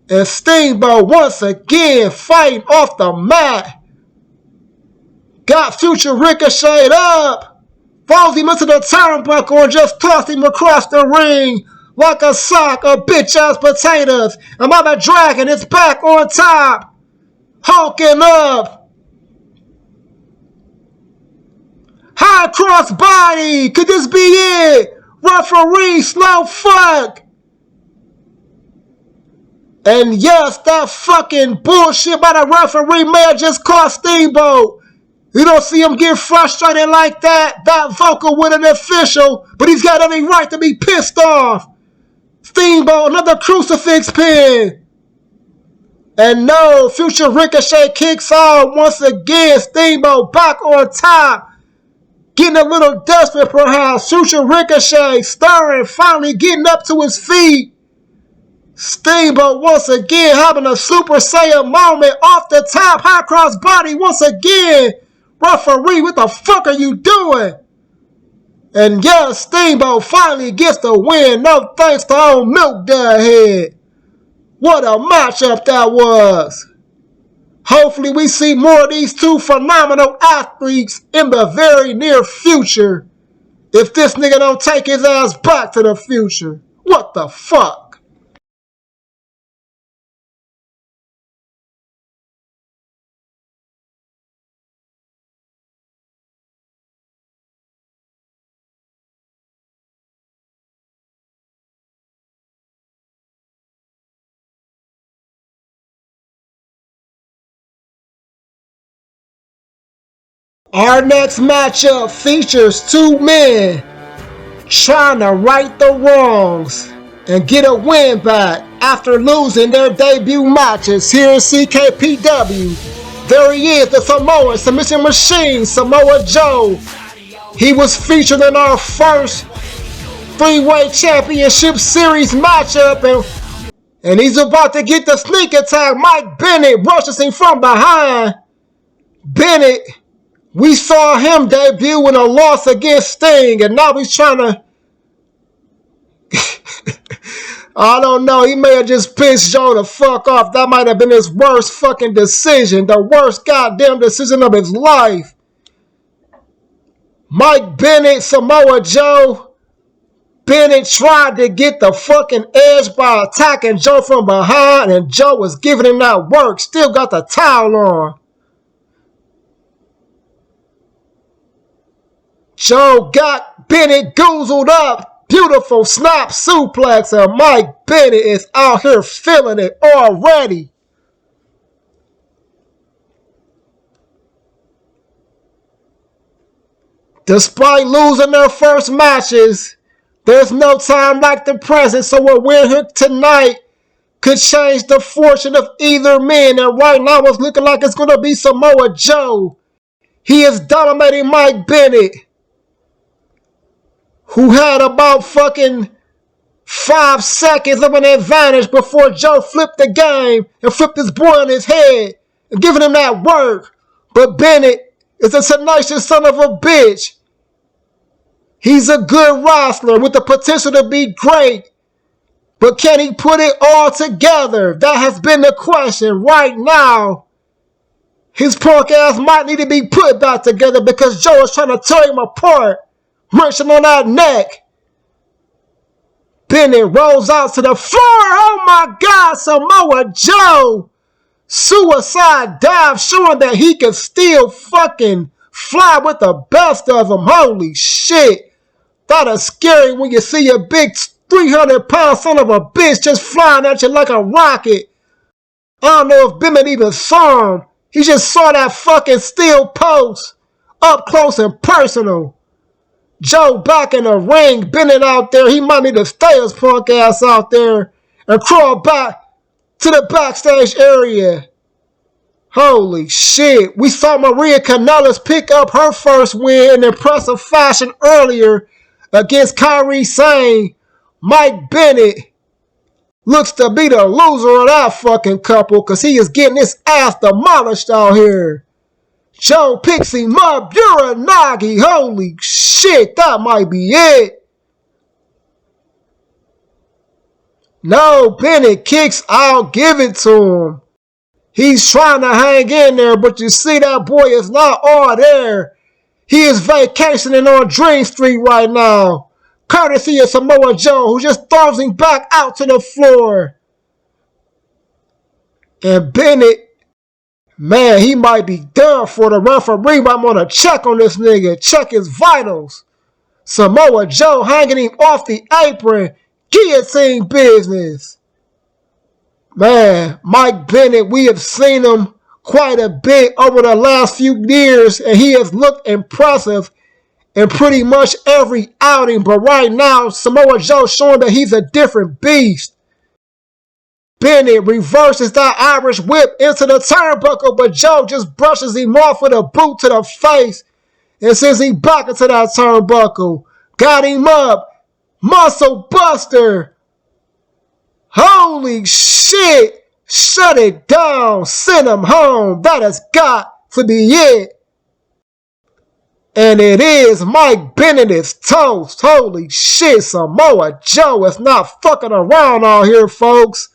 And Steamboat once again fighting off the mat. Got Future Ricochet up. Falls him into the turnbuckle and just tossed him across the ring like a sack of bitch-ass potatoes. And Mama Dragon is back on top. Hulking up. High cross body. Could this be it? Referee, slow fuck. And yes, that fucking bullshit by the referee may have just cost Steamboat. You don't see him get frustrated like that vocal with an official, but he's got every right to be pissed off. Steamboat, another crucifix pin. And no, Future Ricochet kicks out once again. Steamboat back on top. Getting a little desperate perhaps. Future Ricochet stirring, finally getting up to his feet. Steamboat once again having a Super Saiyan moment off the top. High cross body once again. Referee, what the fuck are you doing? And yes, Steamboat finally gets the win. No thanks to old Milk Dud Head. What a matchup that was. Hopefully we see more of these two phenomenal athletes in the very near future. if this nigga don't take his ass back to the future. What the fuck? Our next matchup features two men trying to right the wrongs and get a win back after losing their debut matches here in CKPW. There he is, the Samoan submission machine, Samoa Joe. He was featured in our first three-way championship series matchup, and he's about to get the sneak attack. Mike Bennett rushes him from behind. Bennett, we saw him debut in a loss against Sting, and now he's trying to I don't know, he may have just pissed Joe the fuck off. That might have been his worst fucking decision. The worst goddamn decision of his life. Mike Bennett, Samoa Joe. Bennett tried to get the fucking edge by attacking Joe from behind, and Joe was giving him that work. Still got the towel on. Joe got Bennett goozled up. Beautiful snap suplex, and Mike Bennett is out here feeling it already. Despite losing their first matches, there's no time like the present, so a win here tonight could change the fortune of either man, and right now it's looking like it's going to be Samoa Joe. He is dominating Mike Bennett, who had about fucking 5 seconds of an advantage before Joe flipped the game and flipped his boy on his head and giving him that work. But Bennett is a tenacious son of a bitch. He's a good wrestler with the potential to be great. But can he put it all together? That has been the question right now. His punk ass might need to be put back together because Joe is trying to tear him apart, wrenching on that neck. Bennett rolls out to the floor. Oh my God, Samoa Joe. Suicide dive, showing that he can still fucking fly with the best of them. Holy shit. That is scary when you see a big 300-pound son of a bitch just flying at you like a rocket. I don't know if Bennett even saw him. He just saw that fucking steel post up close and personal. Joe back in the ring, Bennett out there. He might need to stay his punk ass out there and crawl back to the backstage area. Holy shit. We saw Maria Kanellis pick up her first win in impressive fashion earlier against Kairi Sane. Mike Bennett looks to be the loser of that fucking couple because he is getting his ass demolished out here. Joe picks him up. Uranagi. Holy shit, that might be it. No, Bennett kicks out. Give it to him. He's trying to hang in there, but you see that boy is not all there. He is vacationing on Dream Street right now. Courtesy of Samoa Joe, who just throws him back out to the floor. And Bennett, man, he might be done for. The referee might want to check on this nigga, check his vitals. Samoa Joe hanging him off the apron. Guillotine business. Man, Mike Bennett, we have seen him quite a bit over the last few years, and he has looked impressive in pretty much every outing. But right now, Samoa Joe showing that he's a different beast. Bennett reverses that Irish whip into the turnbuckle, but Joe just brushes him off with a boot to the face and sends him back into that turnbuckle. Got him up. Muscle buster. Holy shit. Shut it down. Send him home. That has got to be it. And it is. Mike Bennett is toast. Holy shit. Samoa Joe is not fucking around out here, folks.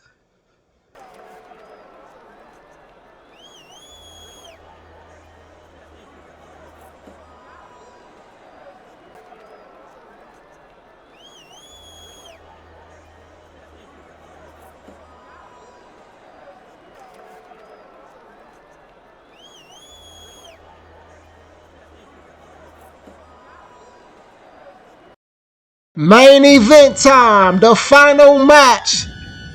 Main event time, the final match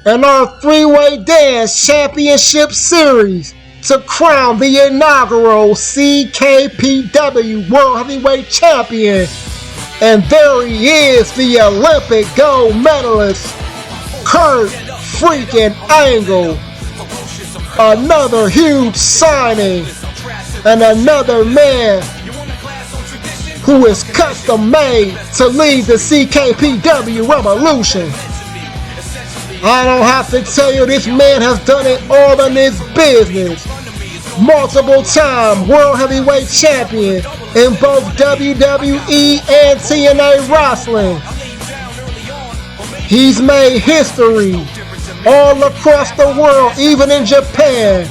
in our three-way dance championship series to crown the inaugural CKPW World Heavyweight Champion. And there he is, the Olympic gold medalist, Kurt freaking Angle. Another huge signing and another man who is custom made to lead the CKPW revolution. I don't have to tell you, this man has done it all in his business. Multiple time World Heavyweight Champion in both WWE and TNA wrestling. He's made history all across the world, even in Japan.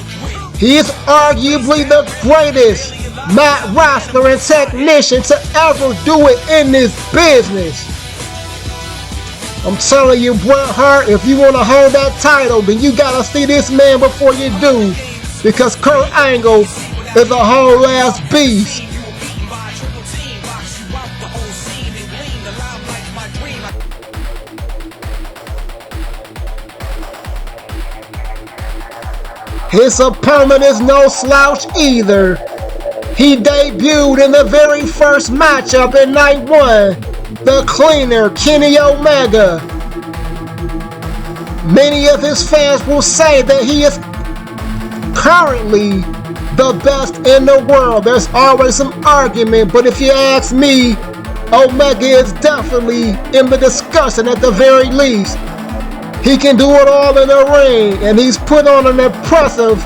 He is arguably the greatest mat wrestler and technician to ever do it in this business. I'm telling you, Bret Hart, if you want to hold that title, then you gotta see this man before you do, because Kurt Angle is a whole ass beast. His opponent is no slouch either. He debuted in the very first matchup in night one, the cleaner Kenny Omega. Many of his fans will say that he is currently the best in the world. There's always some argument, but if you ask me, Omega is definitely in the discussion at the very least. He can do it all in the ring, and he's put on an impressive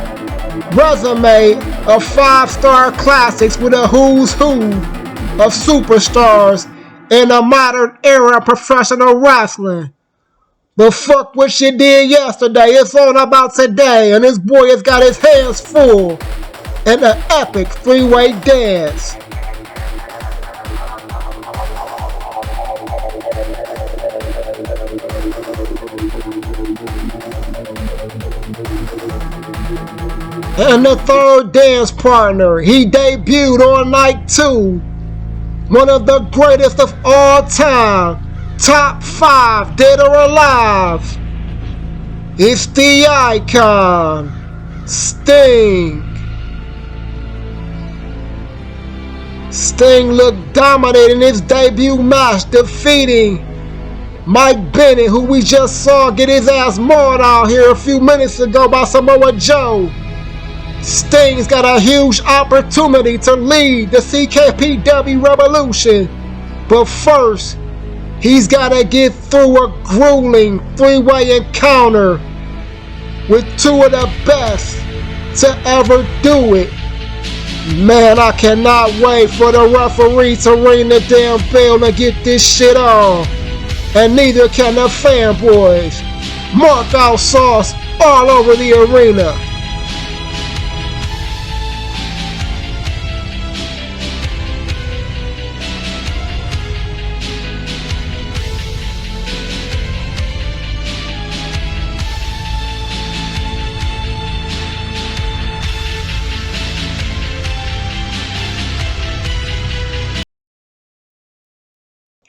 resume of 5-star classics with a who's who of superstars in the modern era of professional wrestling. But fuck what you did yesterday, it's all about today, and this boy has got his hands full in an epic three-way dance. And the third dance partner, he debuted on night 2. One of the greatest of all time. Top 5, dead or alive. It's the icon, Sting. Sting looked dominant in his debut match, defeating Mike Bennett, who we just saw get his ass mauled out here a few minutes ago by Samoa Joe. Sting's got a huge opportunity to lead the CKPW revolution, but first, he's got to get through a grueling three-way encounter with two of the best to ever do it. Man, I cannot wait for the referee to ring the damn bell and get this shit on. And neither can the fanboys. Mark out sauce all over the arena.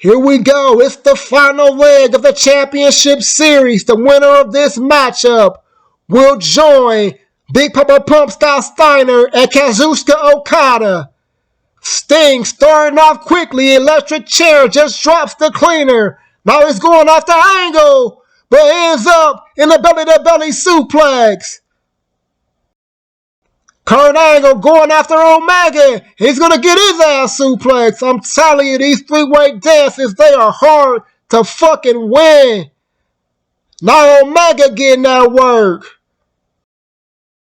Here we go, it's the final leg of the championship series. The winner of this matchup will join Big Papa Pump Scott Steiner and Kazuchika Okada. Sting starting off quickly, electric chair just drops the cleaner. Now he's going after Angle, but ends up in the belly-to-belly suplex. Kurt Angle going after Omega. He's going to get his ass suplex. I'm telling you, these three-way dances, they are hard to fucking win. Now Omega getting that work.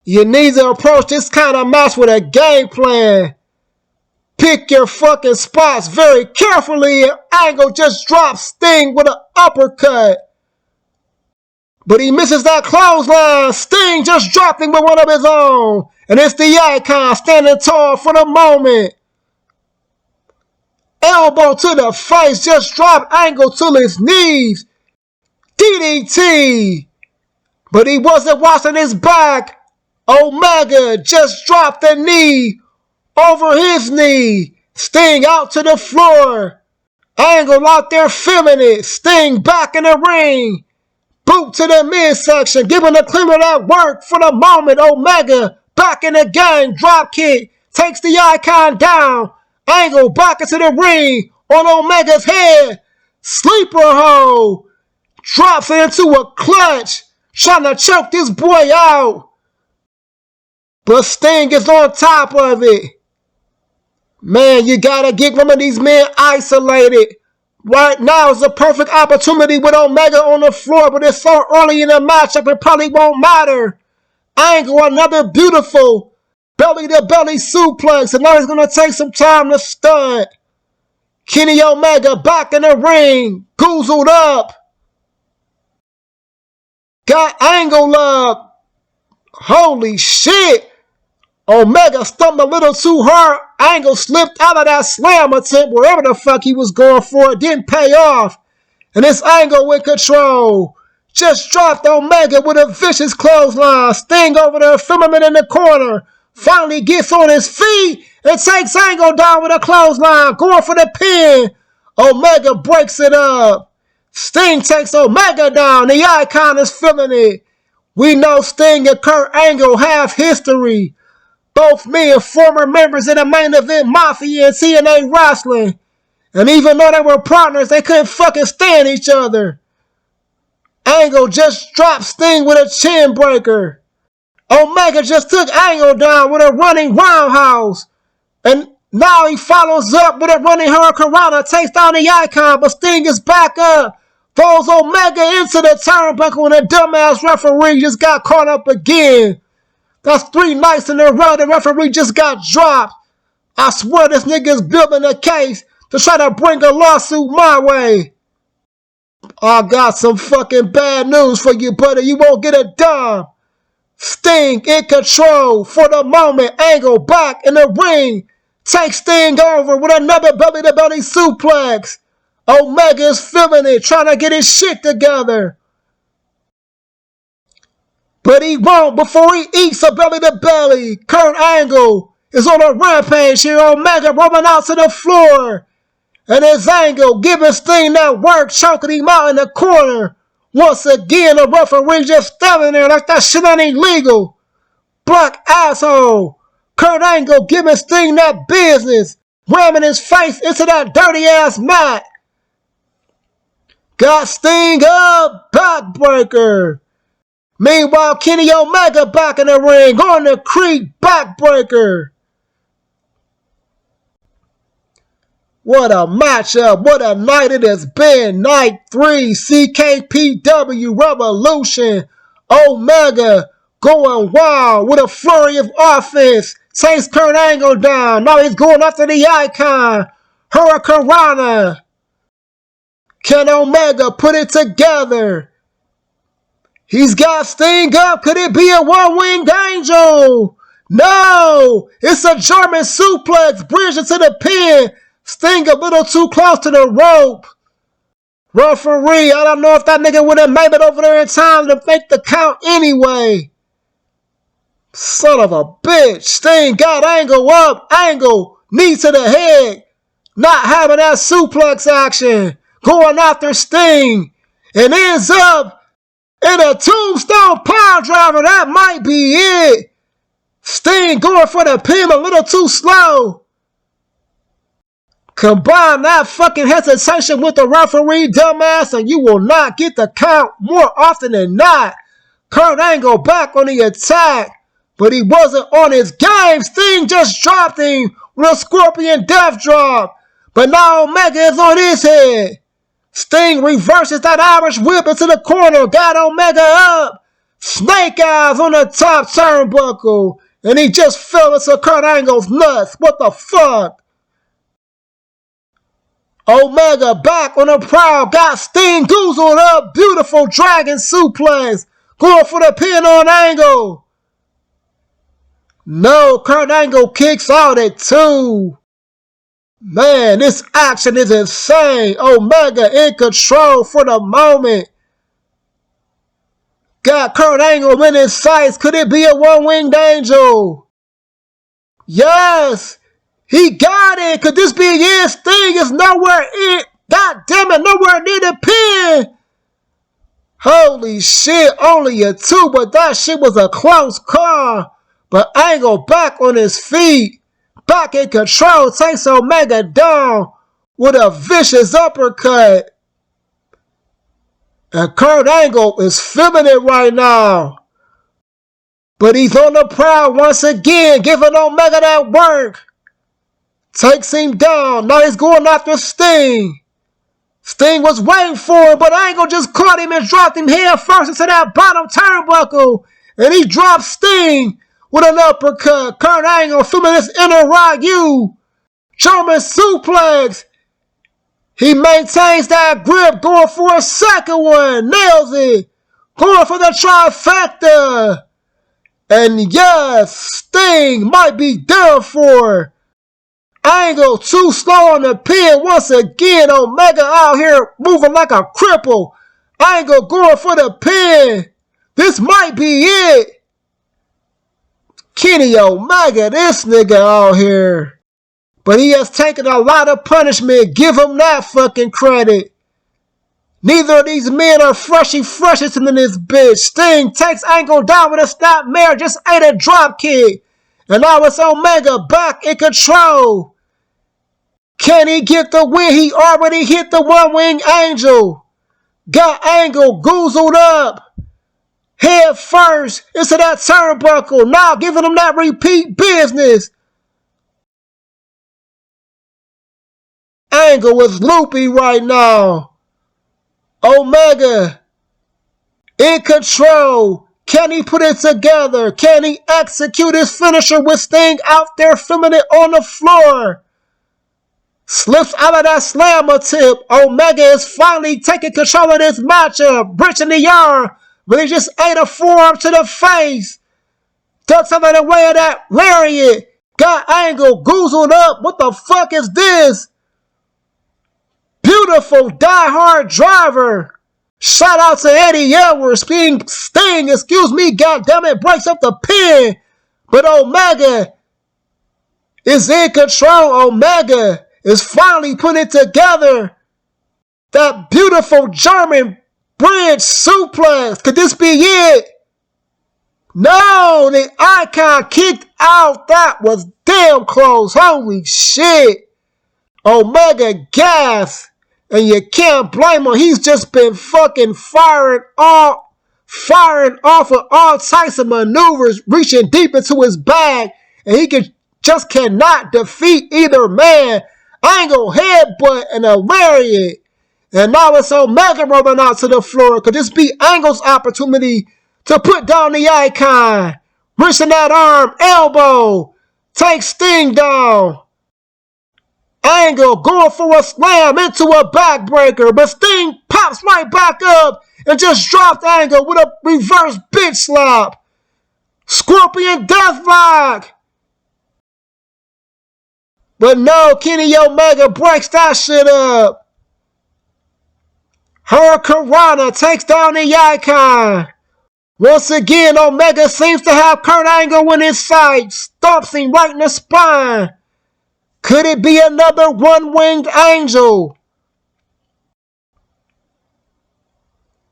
You need to approach this kind of match with a game plan. Pick your fucking spots very carefully. Angle just drops Sting with an uppercut. But he misses that clothesline. Sting just dropped him with one of his own. And it's the icon standing tall for the moment. Elbow to the face. Just dropped Angle to his knees. DDT. But he wasn't watching his back. Omega just dropped the knee over his knee. Sting out to the floor. Angle out there feeling it. Sting back in the ring. Boot to the midsection, giving the Cleaver that work for the moment. Omega back in the game. Drop kick. Takes the icon down. Angle back into the ring on Omega's head. Sleeper hold. Drops into a clutch. Trying to choke this boy out. But Sting is on top of it. Man, you gotta get one of these men isolated. Right now is the perfect opportunity with Omega on the floor, but it's so early in the matchup it probably won't matter. Angle, another beautiful belly-to-belly suplex, and now he's going to take some time to stun. Kenny Omega back in the ring, goozled up. Got Angle up. Holy shit. Omega stumped a little too hard. Angle slipped out of that slam attempt, wherever the fuck he was going for. It didn't pay off. And this Angle with control. Just dropped Omega with a vicious clothesline. Sting over there, filming in the corner. Finally gets on his feet and takes Angle down with a clothesline. Going for the pin. Omega breaks it up. Sting takes Omega down. The icon is feeling it. We know Sting and Kurt Angle have history. Both men former members of the Main Event Mafia and TNA Wrestling. And even though they were partners, they couldn't fucking stand each other. Angle just dropped Sting with a chin breaker. Omega just took Angle down with a running roundhouse. And now he follows up with a running hurricanrana, takes down the icon, but Sting is back up. Throws Omega into the turnbuckle and the dumbass referee just got caught up again. That's 3 nights in a row the referee just got dropped. I swear this nigga is building a case to try to bring a lawsuit my way. I got some fucking bad news for you, buddy. You won't get a dime. Sting in control for the moment. Angle back in the ring. Take Sting over with another belly-to-belly suplex. Omega is feeling it, trying to get his shit together. But he won't before he eats a belly-to-belly. Kurt Angle is on a rampage here. Omega rolling out to the floor. And his Angle giving Sting that work, choking him out in the corner. Once again, the referee just standing there like that shit ain't illegal. Black asshole. Kurt Angle giving Sting that business. Ramming his face into that dirty-ass mat. Got Sting up. Backbreaker. Meanwhile, Kenny Omega back in the ring on the creep backbreaker. What a matchup. What a night it has been. Night 3, CKPW Revolution. Omega going wild with a flurry of offense. Takes Kurt Angle down. Now he's going after the icon. Hurricanrana. Can Omega put it together? He's got Sting up. Could it be a one-winged angel? No. It's a German suplex. Bridge into the pin. Sting a little too close to the rope. Referee, I don't know if that nigga would have made it over there in time to make the count anyway. Son of a bitch. Sting got Angle up. Angle, knee to the head. Not having that suplex action. Going after Sting. And ends up in a tombstone pile driver. That might be it. Sting going for the pin a little too slow. Combine that fucking hesitation with the referee, dumbass, and you will not get the count more often than not. Kurt Angle back on the attack, but he wasn't on his game. Sting just dropped him with a Scorpion Death Drop, but now Omega is on his head. Sting reverses that Irish whip into the corner, got Omega up. Snake Eyes on the top turnbuckle, and he just fell into Kurt Angle's nuts. What the fuck? Omega back on the prowl. Got Sting goozled up. Beautiful dragon suplex. Going for the pin on Angle. No, Kurt Angle kicks out at 2. Man, this action is insane. Omega in control for the moment. Got Kurt Angle in his sights. Could it be a one-winged angel? Yes. He got it. Could this be it? Sting is nowhere God damn it, nowhere near the pin. Holy shit, only a 2, but that shit was a close call. But Angle back on his feet, back in control, takes Omega down with a vicious uppercut. And Kurt Angle is feeling it right now. But he's on the prowl once again, giving Omega that work. Takes him down. Now he's going after Sting. Sting was waiting for him, but Angle just caught him and dropped him head first into that bottom turnbuckle. And he dropped Sting with an uppercut. Kurt Angle filming this inner Ryu. German suplex. He maintains that grip, going for a second one. Nails it. Going for the trifecta. And yes, Sting might be done for. Angle too slow on the pin once again. Omega out here moving like a cripple. Angle going for the pin. This might be it. Kenny Omega, this nigga out here. But he has taken a lot of punishment. Give him that fucking credit. Neither of these men are freshest in this bitch. Sting takes Angle down with a snapmare. Just ate a drop kick. And now it's Omega back in control. Can he get the win? He already hit the one-wing angel. Got Angle goozled up. Head first into that turnbuckle. Now giving him that repeat business. Angle is loopy right now. Omega in control. Can he put it together? Can he execute his finisher with Sting out there filming it on the floor? Slips out of that slammer tip. Omega is finally taking control of this matchup. Bridging the arm. But he just ate a forearm to the face. Ducks out of the way of that lariat. Got Angle goozled up. What the fuck is this? Beautiful die-hard driver. Shout out to Eddie Edwards. Sting, excuse me, goddammit, breaks up the pin. But Omega is in control. Omega is finally putting together that beautiful German bridge suplex. Could this be it? No, the Icon kicked out. That was damn close. Holy shit. Omega gas. And you can't blame him. He's just been fucking firing off of all types of maneuvers, reaching deep into his bag. And he just cannot defeat either man. Angle headbutt and a lariat. And now it's Omega rolling out to the floor. Could this be Angle's opportunity to put down the Icon? Reaching that arm, elbow. Take Sting down. Angle going for a slam into a backbreaker. But Sting pops right back up and just dropped Angle with a reverse bitch slap. Scorpion Deathlock. But no, Kenny Omega breaks that shit up. Hurricanrana takes down the Icon. Once again, Omega seems to have Kurt Angle in his sights. Stomps him right in the spine. Could it be another one-winged angel?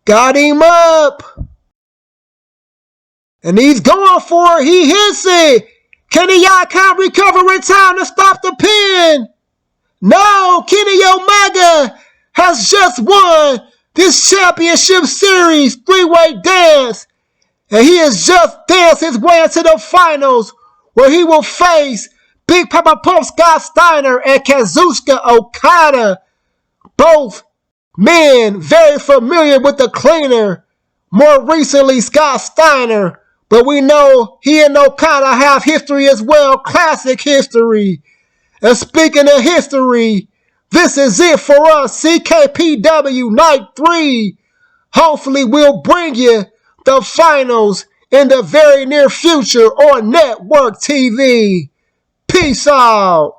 Got him up. And he's going for it. He hits it. Can the Icon recover in time to stop the pin? No, Kenny Omega has just won this championship series three-way dance. And he has just danced his way into the finals where he will face Big Papa Pump Scott Steiner and Kazuchika Okada. Both men very familiar with the cleaner. More recently, Scott Steiner. But we know he and Okada have history as well. Classic history. And speaking of history, this is it for us. CKPW Night 3. Hopefully we'll bring you the finals in the very near future on Network TV. Peace out.